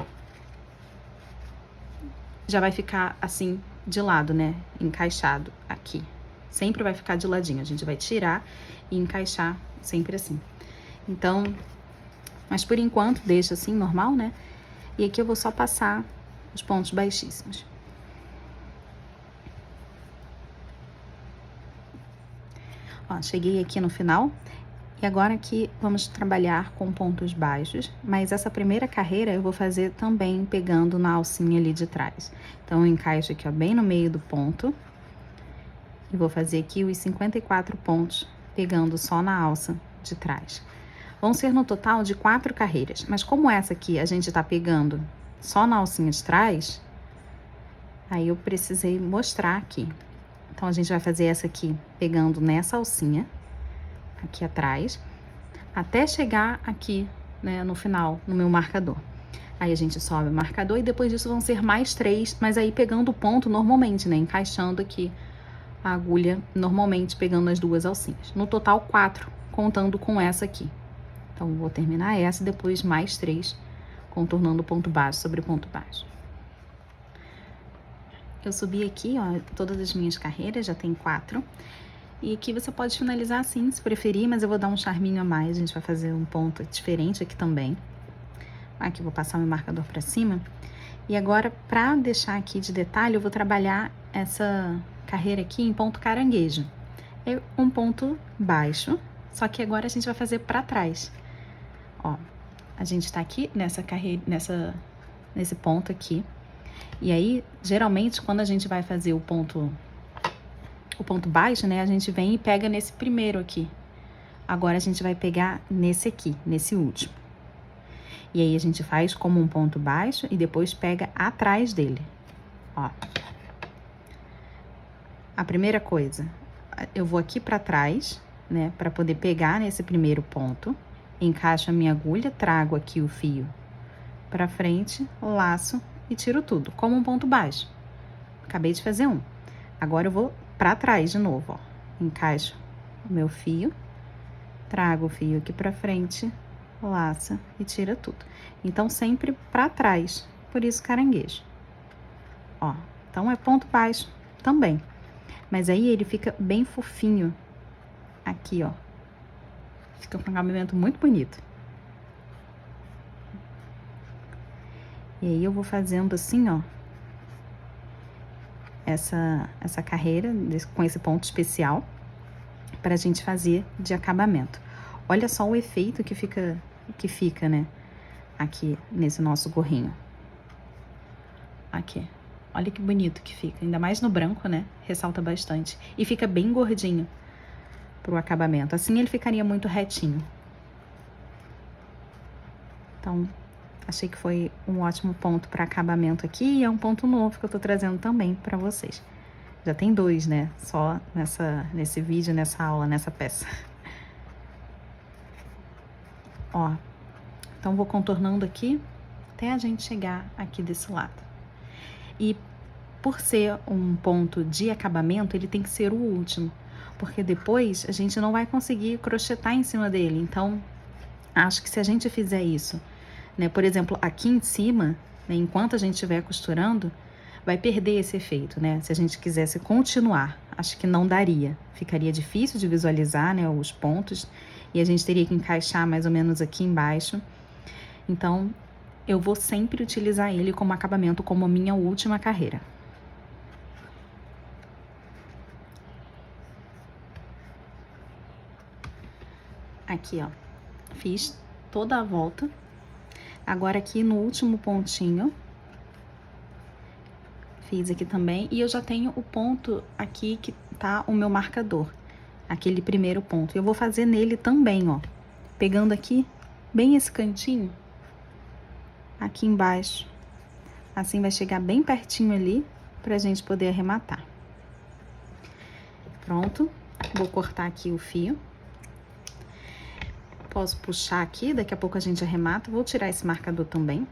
já vai ficar assim, de lado, né? Encaixado aqui. Sempre vai ficar de ladinho. A gente vai tirar e encaixar sempre assim. Então, mas por enquanto, deixa assim, normal, né? E aqui eu vou só passar os pontos baixíssimos. Ó, cheguei aqui no final. E agora aqui vamos trabalhar com pontos baixos, mas essa primeira carreira eu vou fazer também pegando na alcinha ali de trás. Então, eu encaixo aqui, ó, bem no meio do ponto. E vou fazer aqui os 54 pontos, pegando só na alça de trás. Vão ser no total de 4 carreiras, mas como essa aqui a gente tá pegando só na alcinha de trás, aí eu precisei mostrar aqui. Então, a gente vai fazer essa aqui pegando nessa alcinha, aqui atrás, até chegar aqui, né, no final, no meu marcador. Aí a gente sobe o marcador e depois disso vão ser mais 3, mas aí pegando o ponto normalmente, né, encaixando aqui a agulha normalmente, pegando as 2 alcinhas. No total, 4, contando com essa aqui. Então, vou terminar essa e depois mais 3, contornando ponto baixo sobre ponto baixo. Eu subi aqui, ó, todas as minhas carreiras, já tem 4. E aqui você pode finalizar assim, se preferir, mas eu vou dar um charminho a mais. A gente vai fazer um ponto diferente aqui também. Aqui, vou passar meu marcador pra cima. E agora, pra deixar aqui de detalhe, eu vou trabalhar essa carreira aqui em ponto caranguejo. É um ponto baixo, só que agora a gente vai fazer pra trás. Ó, a gente tá aqui nessa carreira, nesse ponto aqui. E aí, geralmente, quando a gente vai fazer o ponto baixo, né, a gente vem e pega nesse primeiro aqui. Agora, a gente vai pegar nesse aqui, nesse último. E aí, a gente faz como um ponto baixo e depois pega atrás dele. Ó. A primeira coisa, eu vou aqui pra trás, né, pra poder pegar nesse primeiro ponto. Encaixo a minha agulha, trago aqui o fio pra frente, laço e tiro tudo, como um ponto baixo. Acabei de fazer um. Agora eu vou pra trás de novo, ó. Encaixo o meu fio, trago o fio aqui pra frente, laça e tira tudo. Então, sempre pra trás, por isso caranguejo. Ó, então é ponto baixo também. Mas aí ele fica bem fofinho aqui, ó. Fica com um acabamento muito bonito. E aí, eu vou fazendo assim, ó, essa carreira com esse ponto especial pra gente fazer de acabamento. Olha só o efeito que fica, né, aqui nesse nosso gorrinho. Aqui, olha que bonito que fica, ainda mais no branco, né, ressalta bastante. E fica bem gordinho pro acabamento, assim ele ficaria muito retinho. Então, achei que foi um ótimo ponto para acabamento aqui e é um ponto novo que eu tô trazendo também para vocês. Já tem 2, né? Só nesse vídeo, nessa aula, nessa peça. Ó, então vou contornando aqui até a gente chegar aqui desse lado. E por ser um ponto de acabamento, ele tem que ser o último, porque depois a gente não vai conseguir crochetar em cima dele. Então, acho que se a gente fizer isso, né, por exemplo, aqui em cima, né, enquanto a gente estiver costurando, vai perder esse efeito, né? Se a gente quisesse continuar, acho que não daria. Ficaria difícil de visualizar, né, os pontos, e a gente teria que encaixar mais ou menos aqui embaixo. Então, eu vou sempre utilizar ele como acabamento, como a minha última carreira. Aqui, ó, fiz toda a volta. Agora aqui no último pontinho, fiz aqui também, e eu já tenho o ponto aqui que tá o meu marcador, aquele primeiro ponto. Eu vou fazer nele também, ó, pegando aqui bem esse cantinho, aqui embaixo. Assim vai chegar bem pertinho ali, pra gente poder arrematar. Pronto, vou cortar aqui o fio. Posso puxar aqui, daqui a pouco a gente arremata. Vou tirar esse marcador também.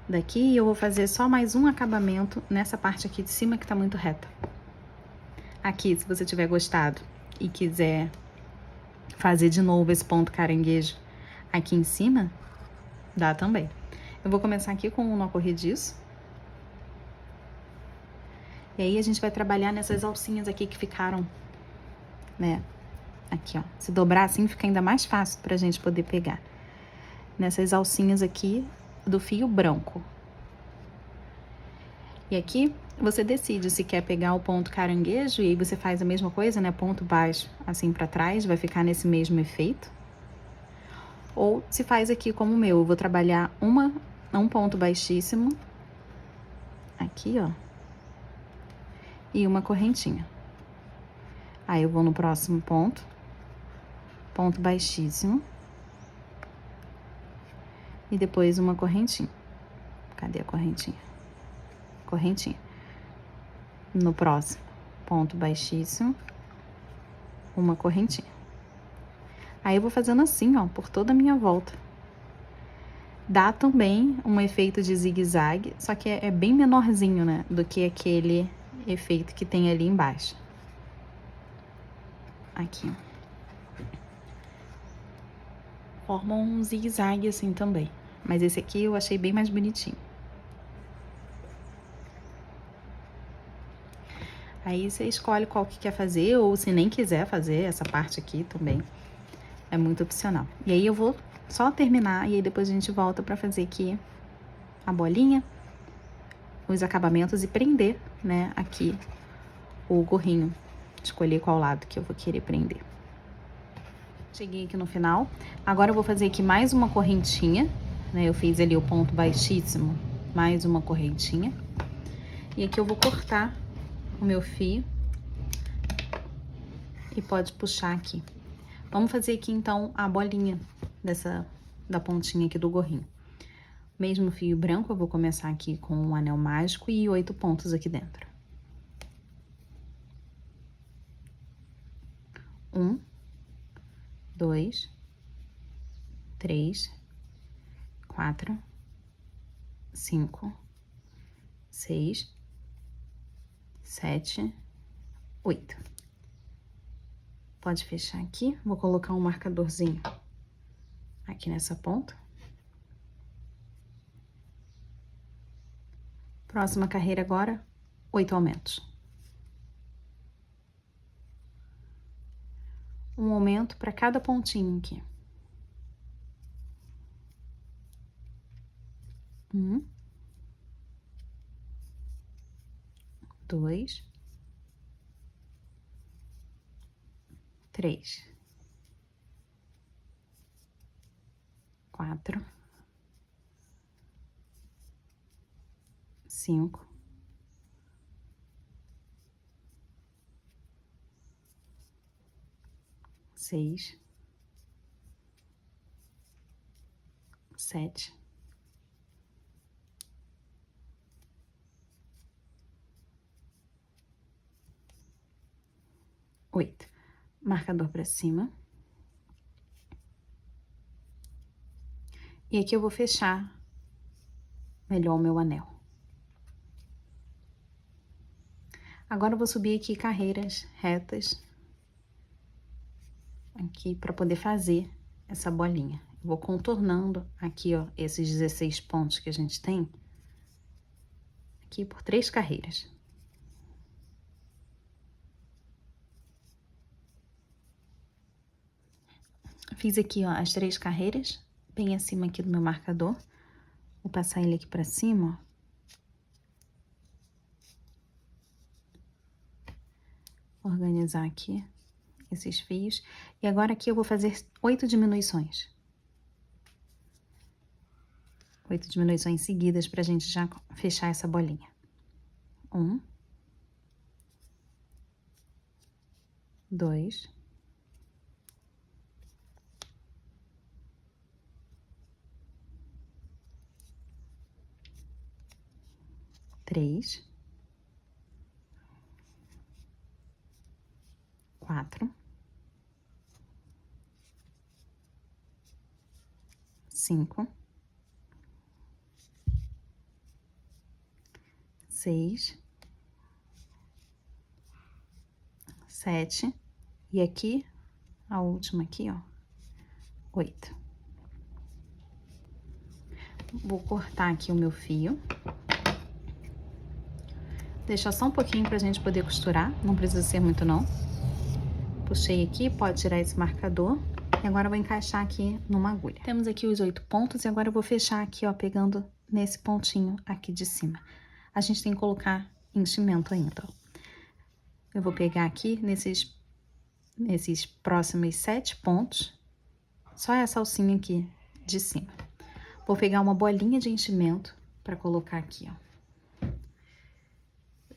Daqui eu vou fazer só mais um acabamento nessa parte aqui de cima que tá muito reta. Aqui, se você tiver gostado e quiser fazer de novo esse ponto caranguejo aqui em cima, dá também. Eu vou começar aqui com um nó corrediço. E aí a gente vai trabalhar nessas alcinhas aqui que ficaram, né? Aqui, ó. Se dobrar assim, fica ainda mais fácil pra gente poder pegar. Nessas alcinhas aqui do fio branco. E aqui, você decide se quer pegar o ponto caranguejo, e aí você faz a mesma coisa, né? Ponto baixo, assim pra trás, vai ficar nesse mesmo efeito. Ou se faz aqui como o meu, eu vou trabalhar um ponto baixíssimo. Aqui, ó. E uma correntinha. Aí, eu vou no próximo ponto. ponto baixíssimo e depois uma correntinha. Cadê a correntinha? Correntinha. No próximo, ponto baixíssimo, uma correntinha. Aí eu vou fazendo assim, ó, por toda a minha volta. Dá também um efeito de zigue-zague, só que é bem menorzinho, né, do que aquele efeito que tem ali embaixo. Aqui, ó. Forma um zigue-zague assim também. Mas esse aqui eu achei bem mais bonitinho. Aí você escolhe qual que quer fazer, ou se nem quiser fazer essa parte aqui também. É muito opcional. E aí eu vou só terminar, e aí depois a gente volta pra fazer aqui a bolinha, os acabamentos e prender, né, aqui o gorrinho. Escolher qual lado que eu vou querer prender. Cheguei aqui no final. Agora eu vou fazer aqui mais uma correntinha, né? Eu fiz ali o ponto baixíssimo, mais uma correntinha. E aqui eu vou cortar o meu fio e pode puxar aqui. Vamos fazer aqui então a bolinha da pontinha aqui do gorrinho. Mesmo fio branco, eu vou começar aqui com um anel mágico e 8 pontos aqui dentro. 1, 2, 3, 4, 5, 6, 7, 8. Pode fechar aqui. Vou colocar um marcadorzinho aqui nessa ponta. Próxima carreira agora, 8 aumentos. Um aumento para cada pontinho aqui. 1, 2, 3, 4, 5, 6, 7, 8. Marcador para cima. E aqui eu vou fechar melhor o meu anel. Agora eu vou subir aqui carreiras retas aqui para poder fazer essa bolinha. Eu vou contornando aqui, ó, esses 16 pontos que a gente tem aqui por 3 carreiras. Fiz aqui, ó, as 3 carreiras, bem acima aqui do meu marcador. Vou passar ele aqui pra cima, ó. Organizar aqui esses fios. E agora aqui eu vou fazer 8 diminuições. 8 diminuições seguidas pra gente já fechar essa bolinha. 1, 2, 3, 4, 5, 6, 7, e aqui, a última aqui, ó, 8. Vou cortar aqui o meu fio. Deixar só um pouquinho pra gente poder costurar, não precisa ser muito não. Puxei aqui, pode tirar esse marcador. E agora eu vou encaixar aqui numa agulha. Temos aqui os 8 pontos e agora eu vou fechar aqui, ó, pegando nesse pontinho aqui de cima. A gente tem que colocar enchimento ainda, ó. Eu vou pegar aqui nesses próximos 7 pontos, só essa alcinha aqui de cima. Vou pegar uma bolinha de enchimento pra colocar aqui, ó.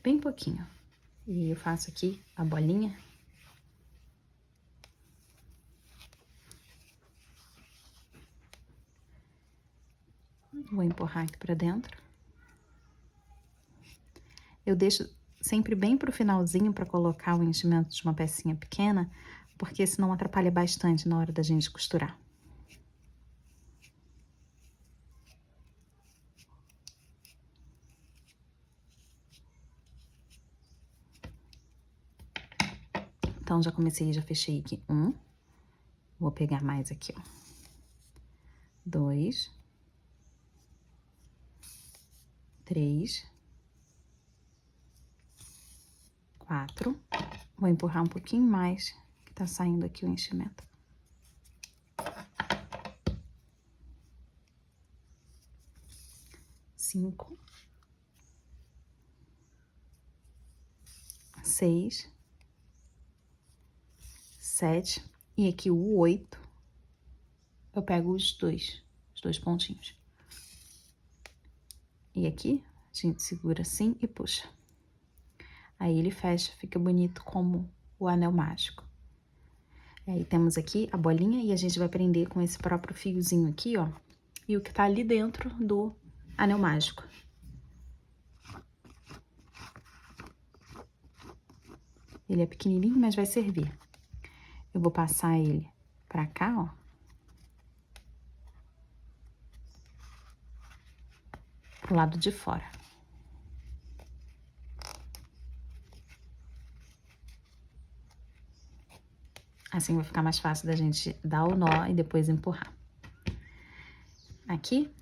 Bem pouquinho. E eu faço aqui a bolinha. Vou empurrar aqui pra dentro. Eu deixo sempre bem pro finalzinho pra colocar o enchimento de uma pecinha pequena, porque senão atrapalha bastante na hora da gente costurar. Então, já comecei, já fechei aqui 1. Vou pegar mais aqui, ó. 2. 3. 4. Vou empurrar um pouquinho mais, que tá saindo aqui o enchimento. 5. 6. 7. E aqui o 8. Eu pego os dois pontinhos. E aqui, a gente segura assim e puxa. Aí ele fecha, fica bonito como o anel mágico. E aí temos aqui a bolinha e a gente vai prender com esse próprio fiozinho aqui, ó. E o que tá ali dentro do anel mágico. Ele é pequenininho, mas vai servir. Eu vou passar ele pra cá, ó. Pro lado de fora. Assim vai ficar mais fácil da gente dar o nó e depois empurrar. Aqui,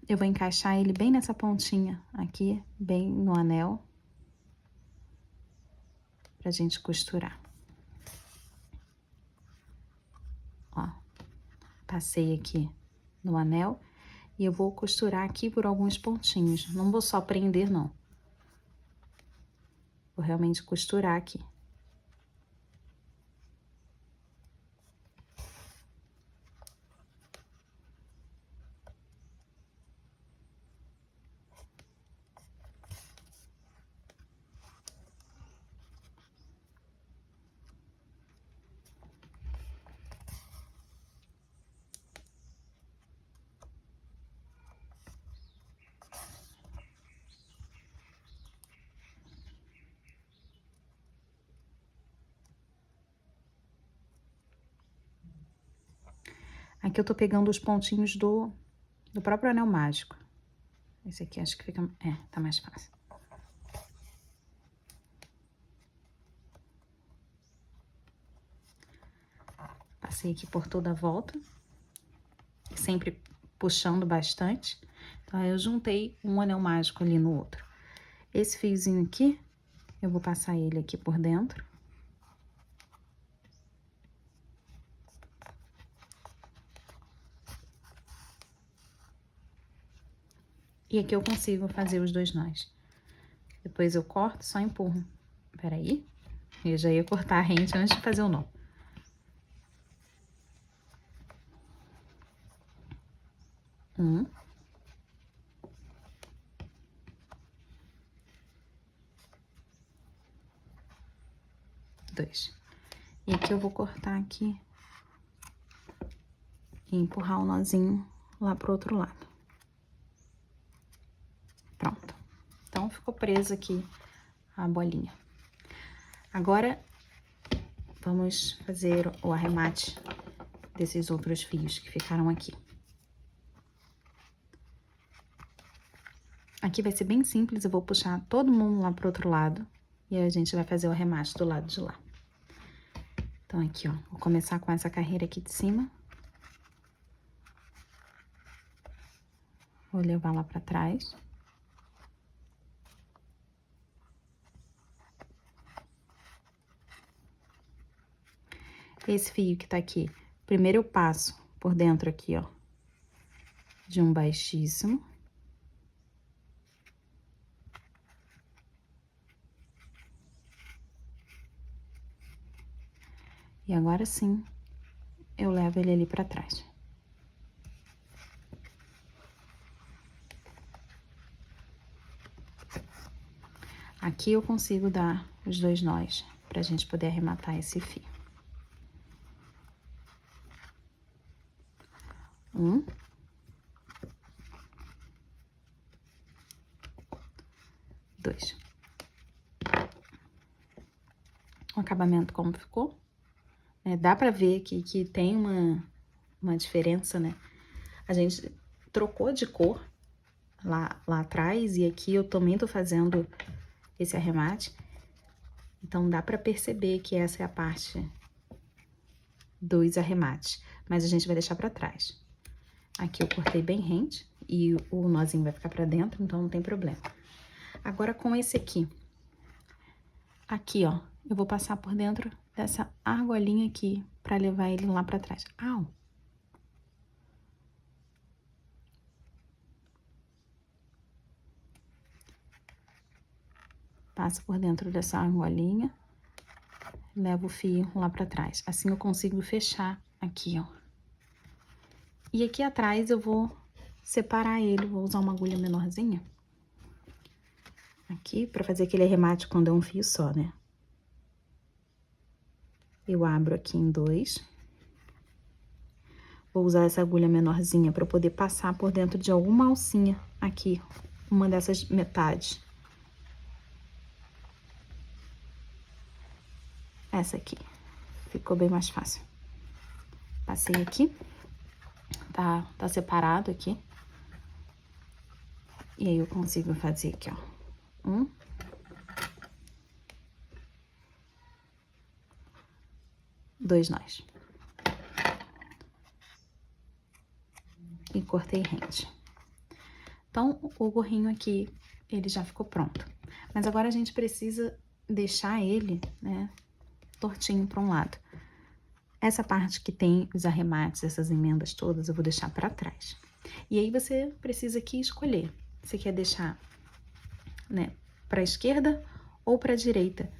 eu vou encaixar ele bem nessa pontinha aqui, bem no anel, pra gente costurar. Ó, passei aqui no anel e eu vou costurar aqui por alguns pontinhos. Não vou só prender, não. Vou realmente costurar aqui. Aqui eu tô pegando os pontinhos do próprio anel mágico. Esse aqui acho que fica... tá mais fácil. Passei aqui por toda a volta. Sempre puxando bastante. Então, aí eu juntei um anel mágico ali no outro. Esse fiozinho aqui, eu vou passar ele aqui por dentro. E aqui eu consigo fazer os 2 nós. Depois eu corto, só empurro. Peraí, eu já ia cortar a rente antes de fazer o nó. Um. 2. E aqui eu vou cortar aqui e empurrar o nozinho lá pro outro lado. Pronto. Então, ficou preso aqui a bolinha. Agora, vamos fazer o arremate desses outros fios que ficaram aqui. Aqui vai ser bem simples, eu vou puxar todo mundo lá pro outro lado. E aí, a gente vai fazer o arremate do lado de lá. Então, aqui, ó, vou começar com essa carreira aqui de cima. Vou levar lá pra trás. Esse fio que tá aqui, primeiro eu passo por dentro aqui, ó, de um baixíssimo. E agora sim, eu levo ele ali pra trás. Aqui eu consigo dar os 2 nós, pra gente poder arrematar esse fio. 1. acabamento como ficou. Dá pra ver que tem uma diferença, né? A gente trocou de cor lá atrás e aqui eu também tô fazendo esse arremate. Então, dá pra perceber que essa é a parte dos arremates, mas a gente vai deixar pra trás. Aqui eu cortei bem rente e o nozinho vai ficar pra dentro, então não tem problema. Agora, com esse aqui, ó, eu vou passar por dentro dessa argolinha aqui pra levar ele lá pra trás. Au! Passa por dentro dessa argolinha, levo o fio lá pra trás. Assim eu consigo fechar aqui, ó. E aqui atrás eu vou separar ele, vou usar uma agulha menorzinha. Aqui, pra fazer aquele arremate quando é um fio só, né? Eu abro aqui em 2. Vou usar essa agulha menorzinha pra poder passar por dentro de alguma alcinha aqui, uma dessas metades. Essa aqui, ficou bem mais fácil. Passei aqui, tá separado aqui. E aí eu consigo fazer aqui, ó, 1. Dois nós. E cortei rente. Então, o gorrinho aqui, ele já ficou pronto. Mas agora a gente precisa deixar ele, né, tortinho para um lado. Essa parte que tem os arremates, essas emendas todas, eu vou deixar para trás. E aí você precisa aqui escolher. Você quer deixar, né, para a esquerda ou para a direita?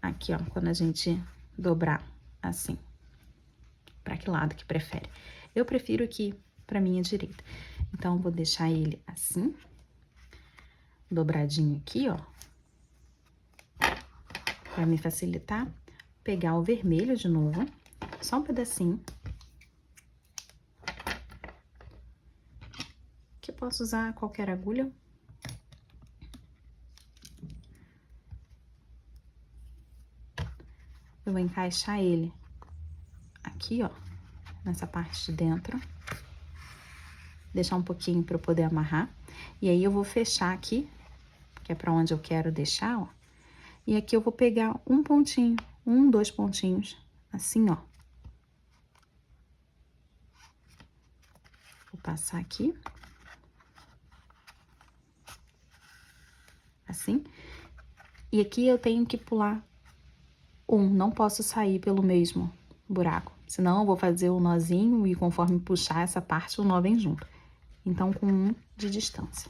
Aqui, ó, quando a gente dobrar assim. Para que lado que prefere? Eu prefiro aqui para minha direita. Então, vou deixar ele assim, dobradinho aqui, ó, para me facilitar. Pegar o vermelho de novo, só um pedacinho. Que eu posso usar qualquer agulha. Eu vou encaixar ele aqui, ó, nessa parte de dentro. Deixar um pouquinho para eu poder amarrar. E aí eu vou fechar aqui, que é para onde eu quero deixar, ó. E aqui eu vou pegar um pontinho, 2 pontinhos, assim, ó. Vou passar aqui. Assim. E aqui eu tenho que pular não posso sair pelo mesmo buraco. Senão eu vou fazer o nozinho e conforme puxar essa parte, o nó vem junto. Então, com 1 de distância.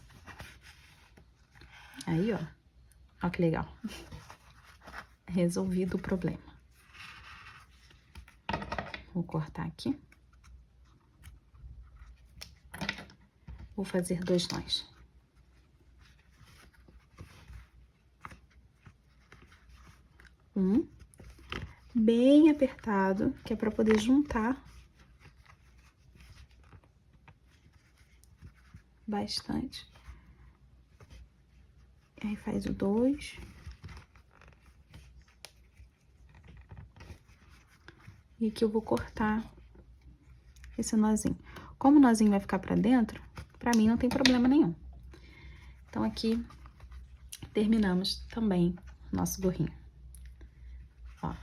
Aí, ó. Ó que legal. Resolvido o problema. Vou cortar aqui. Vou fazer 2 nós. Bem apertado, que é para poder juntar bastante. Aí faz o 2. E aqui eu vou cortar esse nozinho. Como o nozinho vai ficar pra dentro, pra mim não tem problema nenhum. Então, aqui, terminamos também nosso gorrinho. Ó.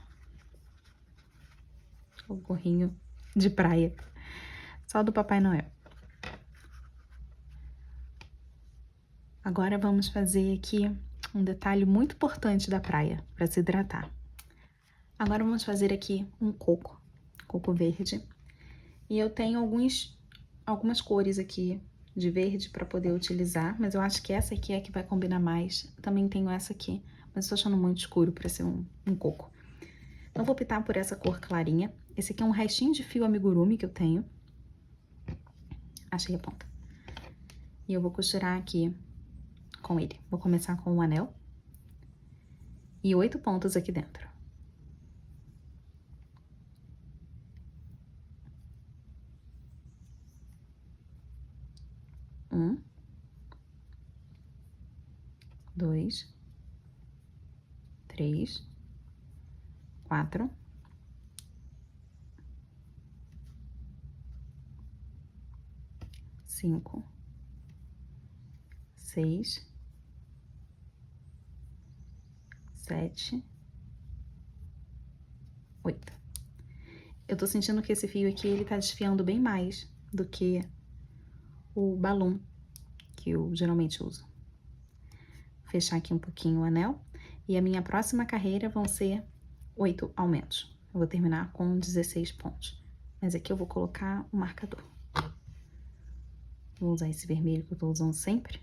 O gorrinho de praia. Só do Papai Noel. Agora, vamos fazer aqui um detalhe muito importante da praia, para se hidratar. Agora, vamos fazer aqui um coco verde. E eu tenho algumas cores aqui de verde para poder utilizar, mas eu acho que essa aqui é a que vai combinar mais. Também tenho essa aqui, mas estou achando muito escuro para ser um coco. Então, vou optar por essa cor clarinha. Esse aqui é um restinho de fio amigurumi que eu tenho. Achei a ponta. E eu vou costurar aqui com ele. Vou começar com um anel. E 8 pontos aqui dentro. 1, 2, 3, 4, 5, 6, 7, 8. Eu tô sentindo que esse fio aqui, ele tá desfiando bem mais do que o balão que eu geralmente uso. Vou fechar aqui um pouquinho o anel. E a minha próxima carreira vão ser 8 aumentos. Eu vou terminar com 16 pontos. Mas aqui eu vou colocar o marcador. Vou usar esse vermelho que eu tô usando sempre.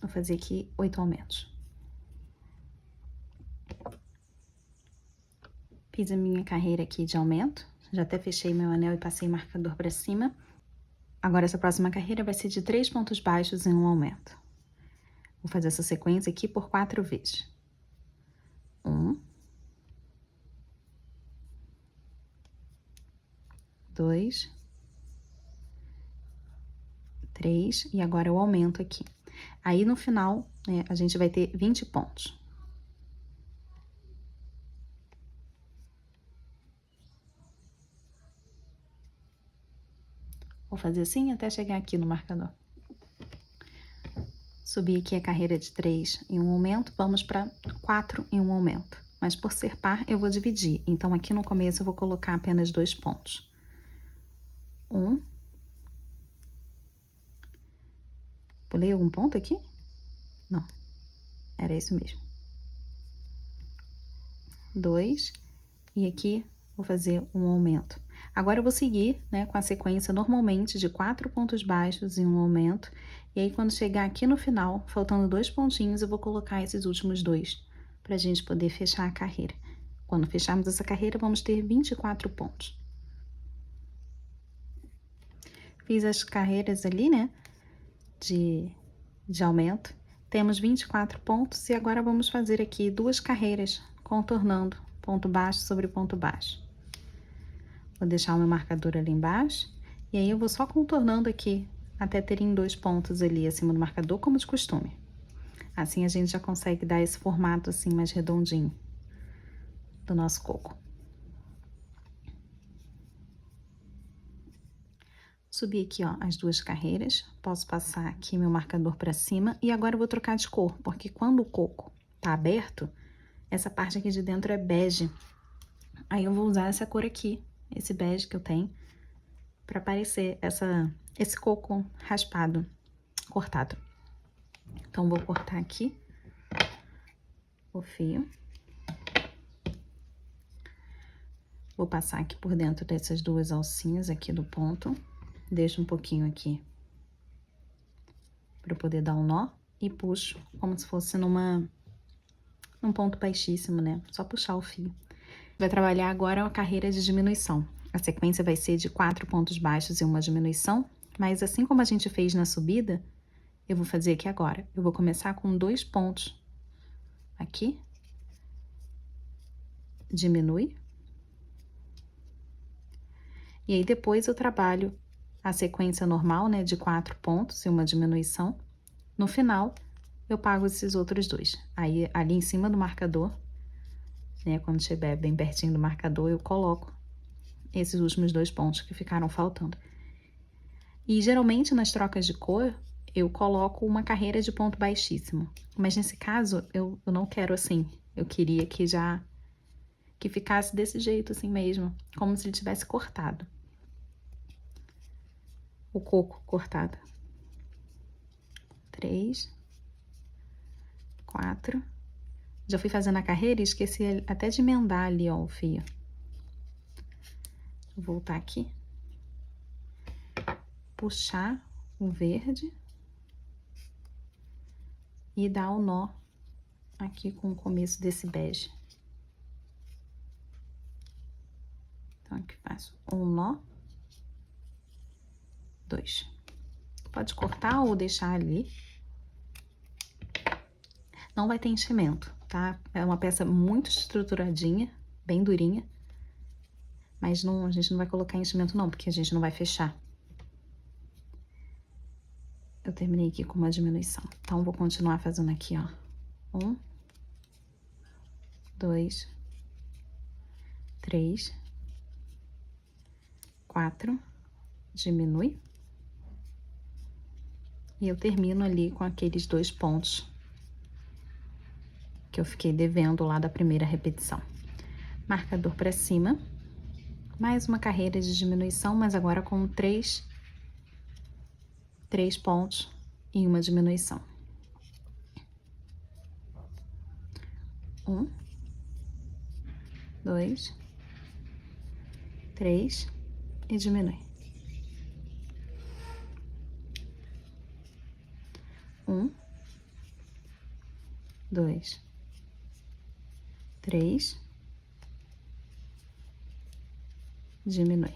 Vou fazer aqui 8 aumentos. Fiz a minha carreira aqui de aumento. Já até fechei meu anel e passei marcador pra cima. Agora, essa próxima carreira vai ser de 3 pontos baixos em um aumento. Vou fazer essa sequência aqui por 4 vezes. 1, 2, 3, e agora eu aumento aqui. Aí, no final, né, a gente vai ter 20 pontos. Vou fazer assim até chegar aqui no marcador. Subi aqui a carreira de 3 em um aumento, vamos para 4 em um aumento. Mas por ser par, eu vou dividir. Então, aqui no começo, eu vou colocar apenas 2 pontos. 1. Pulei algum ponto aqui? Não. Era isso mesmo. 2. E aqui, vou fazer um aumento. Agora, eu vou seguir, né, com a sequência normalmente de 4 pontos baixos em um aumento. E aí, quando chegar aqui no final, faltando 2 pontinhos, eu vou colocar esses últimos 2, pra gente poder fechar a carreira. Quando fecharmos essa carreira, vamos ter 24 pontos. Fiz as carreiras ali, né, de aumento. Temos 24 pontos e agora vamos fazer aqui 2 carreiras, contornando ponto baixo sobre ponto baixo. Vou deixar o meu marcador ali embaixo, e aí eu vou só contornando aqui, até terem 2 pontos ali acima do marcador, como de costume. Assim a gente já consegue dar esse formato assim mais redondinho do nosso coco. Subi aqui, ó, as 2 carreiras, posso passar aqui meu marcador pra cima, e agora eu vou trocar de cor, porque quando o coco tá aberto, essa parte aqui de dentro é bege. Aí eu vou usar essa cor aqui, esse bege que eu tenho, pra parecer esse coco raspado, cortado. Então, vou cortar aqui o fio. Vou passar aqui por dentro dessas 2 alcinhas aqui do ponto. Deixo um pouquinho aqui para eu poder dar um nó e puxo como se fosse num ponto baixíssimo, né? Só puxar o fio. Vai trabalhar agora a carreira de diminuição. A sequência vai ser de 4 pontos baixos e uma diminuição, mas assim como a gente fez na subida, eu vou fazer aqui agora. Eu vou começar com 2 pontos aqui, diminui, e aí depois eu trabalho a sequência normal, né, de 4 pontos e uma diminuição. No final, eu pago esses outros 2. Aí, ali em cima do marcador, né, quando estiver bem pertinho do marcador, eu coloco esses últimos 2 pontos que ficaram faltando. E geralmente nas trocas de cor, eu coloco uma carreira de ponto baixíssimo. Mas nesse caso, eu não quero assim. Eu queria que ficasse desse jeito assim mesmo, como se ele tivesse cortado. O coco cortado. 3, 4. Já fui fazendo a carreira e esqueci até de emendar ali, ó, o fio. Vou voltar aqui. Puxar o verde. E dar o nó aqui com o começo desse bege. Então, aqui faço um nó. 2. Pode cortar ou deixar ali. Não vai ter enchimento, tá? É uma peça muito estruturadinha, bem durinha. Mas não, a gente não vai colocar enchimento não, porque a gente não vai fechar. Eu terminei aqui com uma diminuição. Então, vou continuar fazendo aqui, ó. 1, 2, 3, 4, diminui. E eu termino ali com aqueles 2 pontos que eu fiquei devendo lá da primeira repetição. Marcador para cima, mais uma carreira de diminuição, mas agora com 3 pontos e uma diminuição. 1, 2, 3 e diminui. 1, 2, 3, diminui.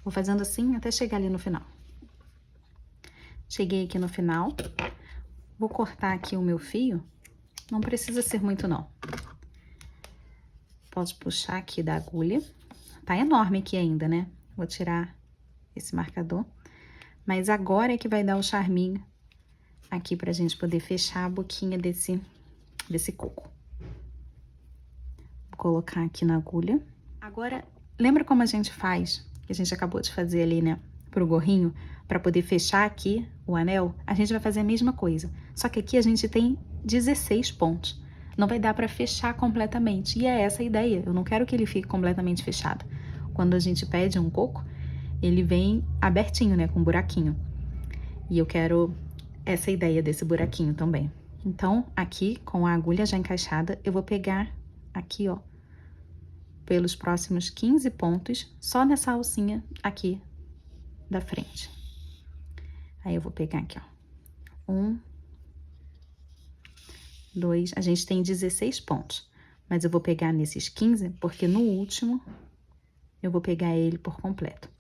Vou fazendo assim até chegar ali no final. Cheguei aqui no final, vou cortar aqui o meu fio, não precisa ser muito não. Posso puxar aqui da agulha, tá enorme aqui ainda, né? Vou tirar esse marcador, mas agora é que vai dar o charminho aqui pra gente poder fechar a boquinha desse coco. Vou colocar aqui na agulha. Agora, lembra como a gente faz, que a gente acabou de fazer ali, né, pro gorrinho, para poder fechar aqui o anel? A gente vai fazer a mesma coisa, só que aqui a gente tem 16 pontos. Não vai dar para fechar completamente, e é essa a ideia. Eu não quero que ele fique completamente fechado. Quando a gente pede um coco, ele vem abertinho, né, com um buraquinho. E eu quero essa ideia desse buraquinho também. Então, aqui, com a agulha já encaixada, eu vou pegar aqui, ó, pelos próximos 15 pontos, só nessa alcinha aqui da frente. Aí eu vou pegar aqui, ó, 1, 2, a gente tem 16 pontos, mas eu vou pegar nesses 15, porque no último eu vou pegar ele por completo.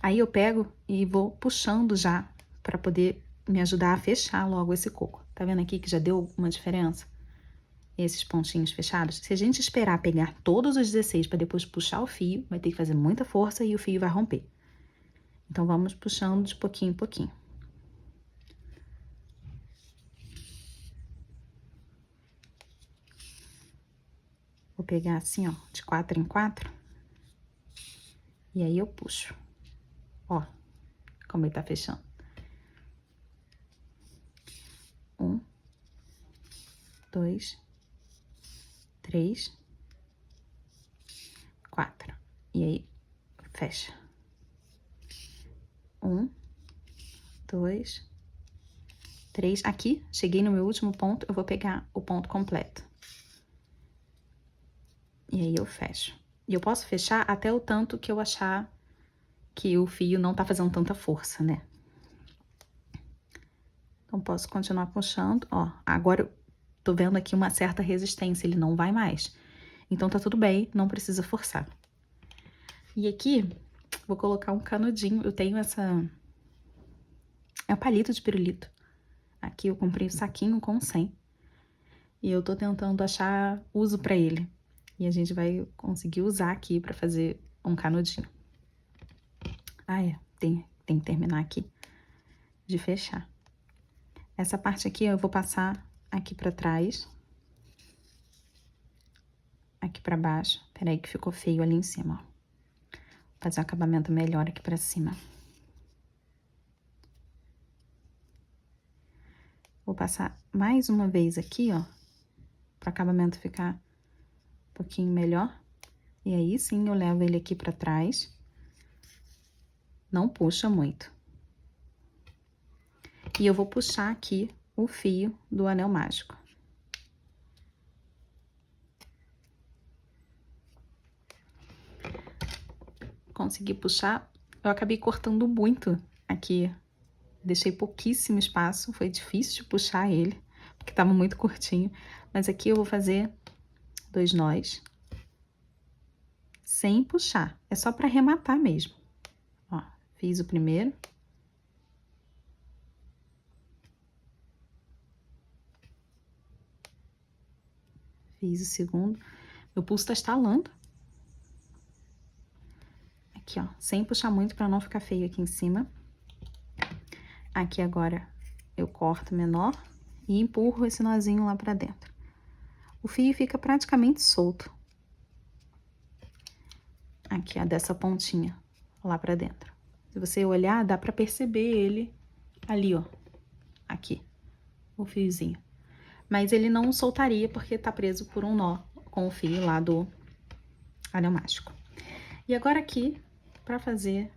Aí eu pego e vou puxando já, para poder me ajudar a fechar logo esse coco. Tá vendo aqui que já deu uma diferença? Esses pontinhos fechados. Se a gente esperar pegar todos os 16 para depois puxar o fio, vai ter que fazer muita força e o fio vai romper. Então, vamos puxando de pouquinho em pouquinho. Vou pegar assim, ó, de 4 em 4. E aí eu puxo. Ó, como ele tá fechando. 1, 2, 3, 4. E aí, fecha. 1, 2, 3. Aqui, cheguei no meu último ponto, eu vou pegar o ponto completo. E aí eu fecho. E eu posso fechar até o tanto que eu achar que o fio não tá fazendo tanta força, né? Então, posso continuar puxando, ó. Agora eu tô vendo aqui uma certa resistência, ele não vai mais. Então, tá tudo bem, não precisa forçar. E aqui, vou colocar um canudinho. Eu tenho essa... é um palito de pirulito. Aqui eu comprei um saquinho com 100. E eu tô tentando achar uso pra ele. E a gente vai conseguir usar aqui pra fazer um canudinho. Ah, é. Tem que terminar aqui de fechar. Essa parte aqui eu vou passar aqui pra trás. Aqui pra baixo. Peraí que ficou feio ali em cima, ó. Vou fazer um acabamento melhor aqui pra cima. Vou passar mais uma vez aqui, ó. Pro acabamento ficar um pouquinho melhor. E aí sim eu levo ele aqui pra trás. Não puxa muito. E eu vou puxar aqui o fio do anel mágico. Consegui puxar. Eu acabei cortando muito aqui. Deixei pouquíssimo espaço. Foi difícil de puxar ele, porque tava muito curtinho. Mas aqui eu vou fazer 2 nós. Sem puxar. É só pra arrematar mesmo. Ó, fiz o primeiro. Fiz o segundo. Meu pulso tá estalando. Aqui, ó, sem puxar muito pra não ficar feio aqui em cima. Aqui agora eu corto menor e empurro esse nozinho lá pra dentro. O fio fica praticamente solto. Aqui, ó, dessa pontinha lá pra dentro. Se você olhar, dá pra perceber ele ali, ó. Aqui, o fiozinho. Mas ele não soltaria porque tá preso por um nó com o fio lá do anel mágico. E agora aqui, pra fazer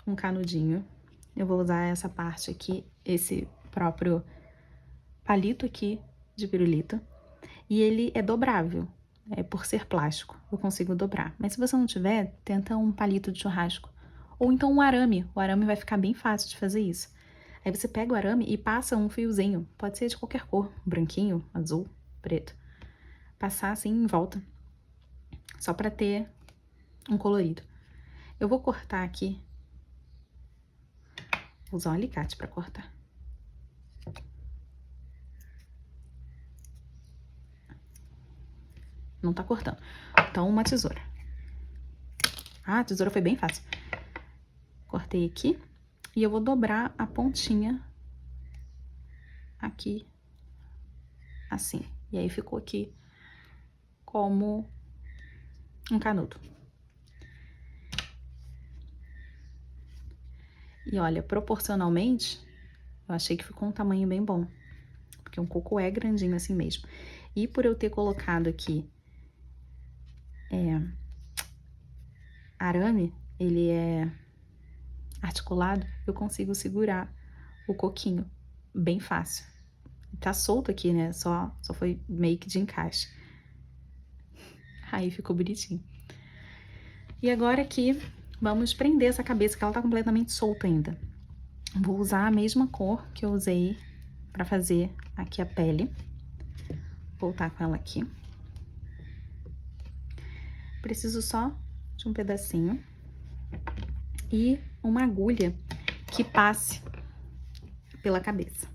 um canudinho, eu vou usar essa parte aqui, esse próprio palito aqui de pirulito. E ele é dobrável, por ser plástico, eu consigo dobrar. Mas se você não tiver, tenta um palito de churrasco. Ou então um arame, o arame vai ficar bem fácil de fazer isso. Aí você pega o arame e passa um fiozinho, pode ser de qualquer cor, branquinho, azul, preto. Passar assim em volta, só pra ter um colorido. Eu vou cortar aqui, vou usar um alicate pra cortar. Não tá cortando. Então, uma tesoura. Ah, a tesoura foi bem fácil. Cortei aqui e eu vou dobrar a pontinha aqui, assim. E aí ficou aqui como um canudo. E olha, proporcionalmente, eu achei que ficou um tamanho bem bom. Porque um coco é grandinho assim mesmo. E por eu ter colocado aqui arame, ele é articulado, eu consigo segurar o coquinho bem fácil. Tá solto aqui, né? Só foi meio que de encaixe. Aí ficou bonitinho. E agora aqui, vamos prender essa cabeça, que ela tá completamente solta ainda. Vou usar a mesma cor que eu usei pra fazer aqui a pele. Voltar com ela aqui. Preciso só de um pedacinho. E uma agulha que passe pela cabeça.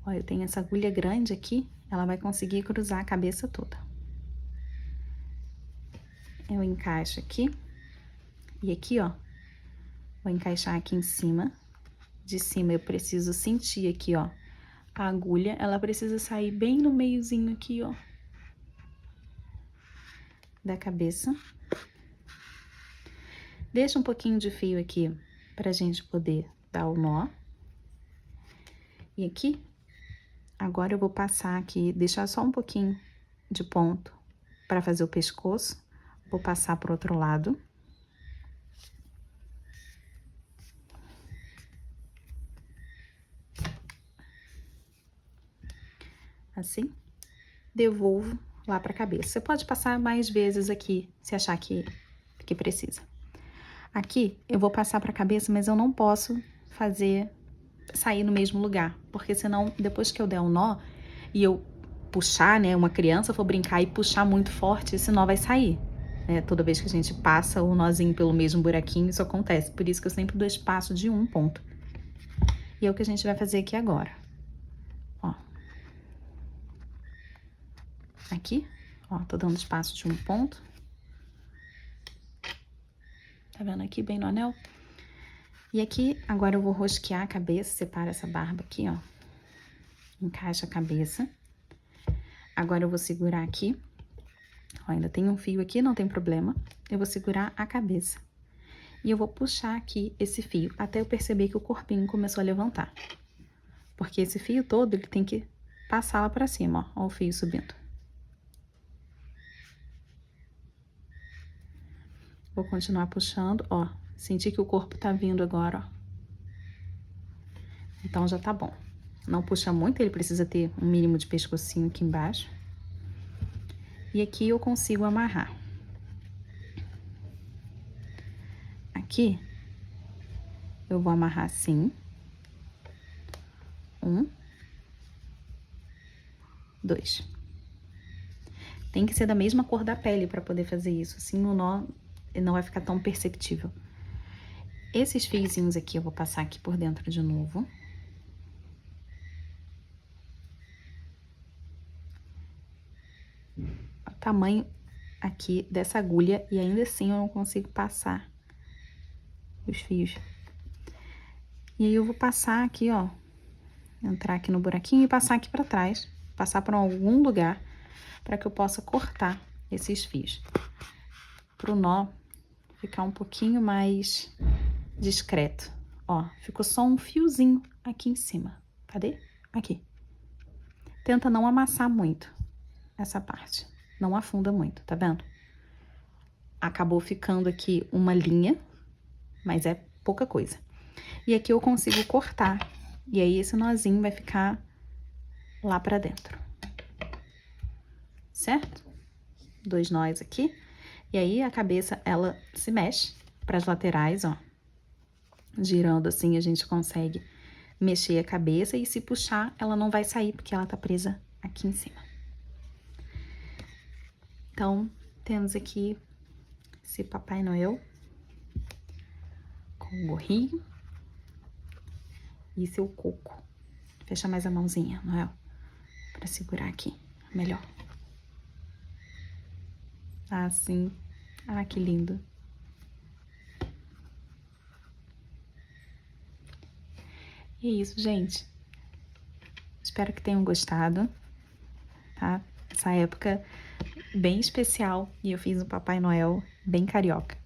Ó, eu tenho essa agulha grande aqui, ela vai conseguir cruzar a cabeça toda. Eu encaixo aqui. E aqui, ó, vou encaixar aqui em cima. De cima eu preciso sentir aqui, ó, a agulha. Ela precisa sair bem no meiozinho aqui, ó, da cabeça. Deixa um pouquinho de fio aqui pra gente poder dar o nó. E aqui, agora eu vou passar aqui, deixar só um pouquinho de ponto pra fazer o pescoço. Vou passar pro outro lado. Assim. Devolvo lá pra cabeça. Você pode passar mais vezes aqui, se achar que precisa. Aqui, eu vou passar pra cabeça, mas eu não posso sair no mesmo lugar. Porque senão, depois que eu der um nó e eu puxar, né, uma criança for brincar e puxar muito forte, esse nó vai sair. Né? Toda vez que a gente passa o nozinho pelo mesmo buraquinho, isso acontece. Por isso que eu sempre dou espaço de um ponto. E é o que a gente vai fazer aqui agora. Ó. Aqui, ó, tô dando espaço de um ponto. Tá vendo aqui, bem no anel? E aqui, agora eu vou rosquear a cabeça, separa essa barba aqui, ó. Encaixa a cabeça. Agora eu vou segurar aqui. Ó, ainda tem um fio aqui, não tem problema. Eu vou segurar a cabeça. E eu vou puxar aqui esse fio, até eu perceber que o corpinho começou a levantar. Porque esse fio todo, ele tem que passar lá pra cima, ó o fio subindo. Vou continuar puxando, ó. Senti que o corpo tá vindo agora, ó. Então, já tá bom. Não puxa muito, ele precisa ter um mínimo de pescocinho aqui embaixo. E aqui eu consigo amarrar. Aqui, eu vou amarrar assim. 1, 2. Tem que ser da mesma cor da pele pra poder fazer isso. Assim, o nó não vai ficar tão perceptível. Esses fiozinhos aqui, eu vou passar aqui por dentro de novo. O tamanho aqui dessa agulha, e ainda assim eu não consigo passar os fios. E aí eu vou passar aqui, ó, entrar aqui no buraquinho e passar aqui pra trás, passar por algum lugar para que eu possa cortar esses fios. Pro nó ficar um pouquinho mais discreto. Ó, ficou só um fiozinho aqui em cima. Cadê? Aqui. Tenta não amassar muito essa parte. Não afunda muito, tá vendo? Acabou ficando aqui uma linha, mas é pouca coisa. E aqui eu consigo cortar. E aí esse nozinho vai ficar lá pra dentro. Certo? 2 nós aqui. E aí a cabeça, ela se mexe para as laterais, ó. Girando assim, a gente consegue mexer a cabeça e se puxar, ela não vai sair, porque ela tá presa aqui em cima. Então, temos aqui esse Papai Noel com o gorrinho e seu coco. Fecha mais a mãozinha, Noel, para segurar aqui, melhor. Assim. Ah, que lindo. E é isso, gente. Espero que tenham gostado, tá? Essa época bem especial e eu fiz um Papai Noel bem carioca.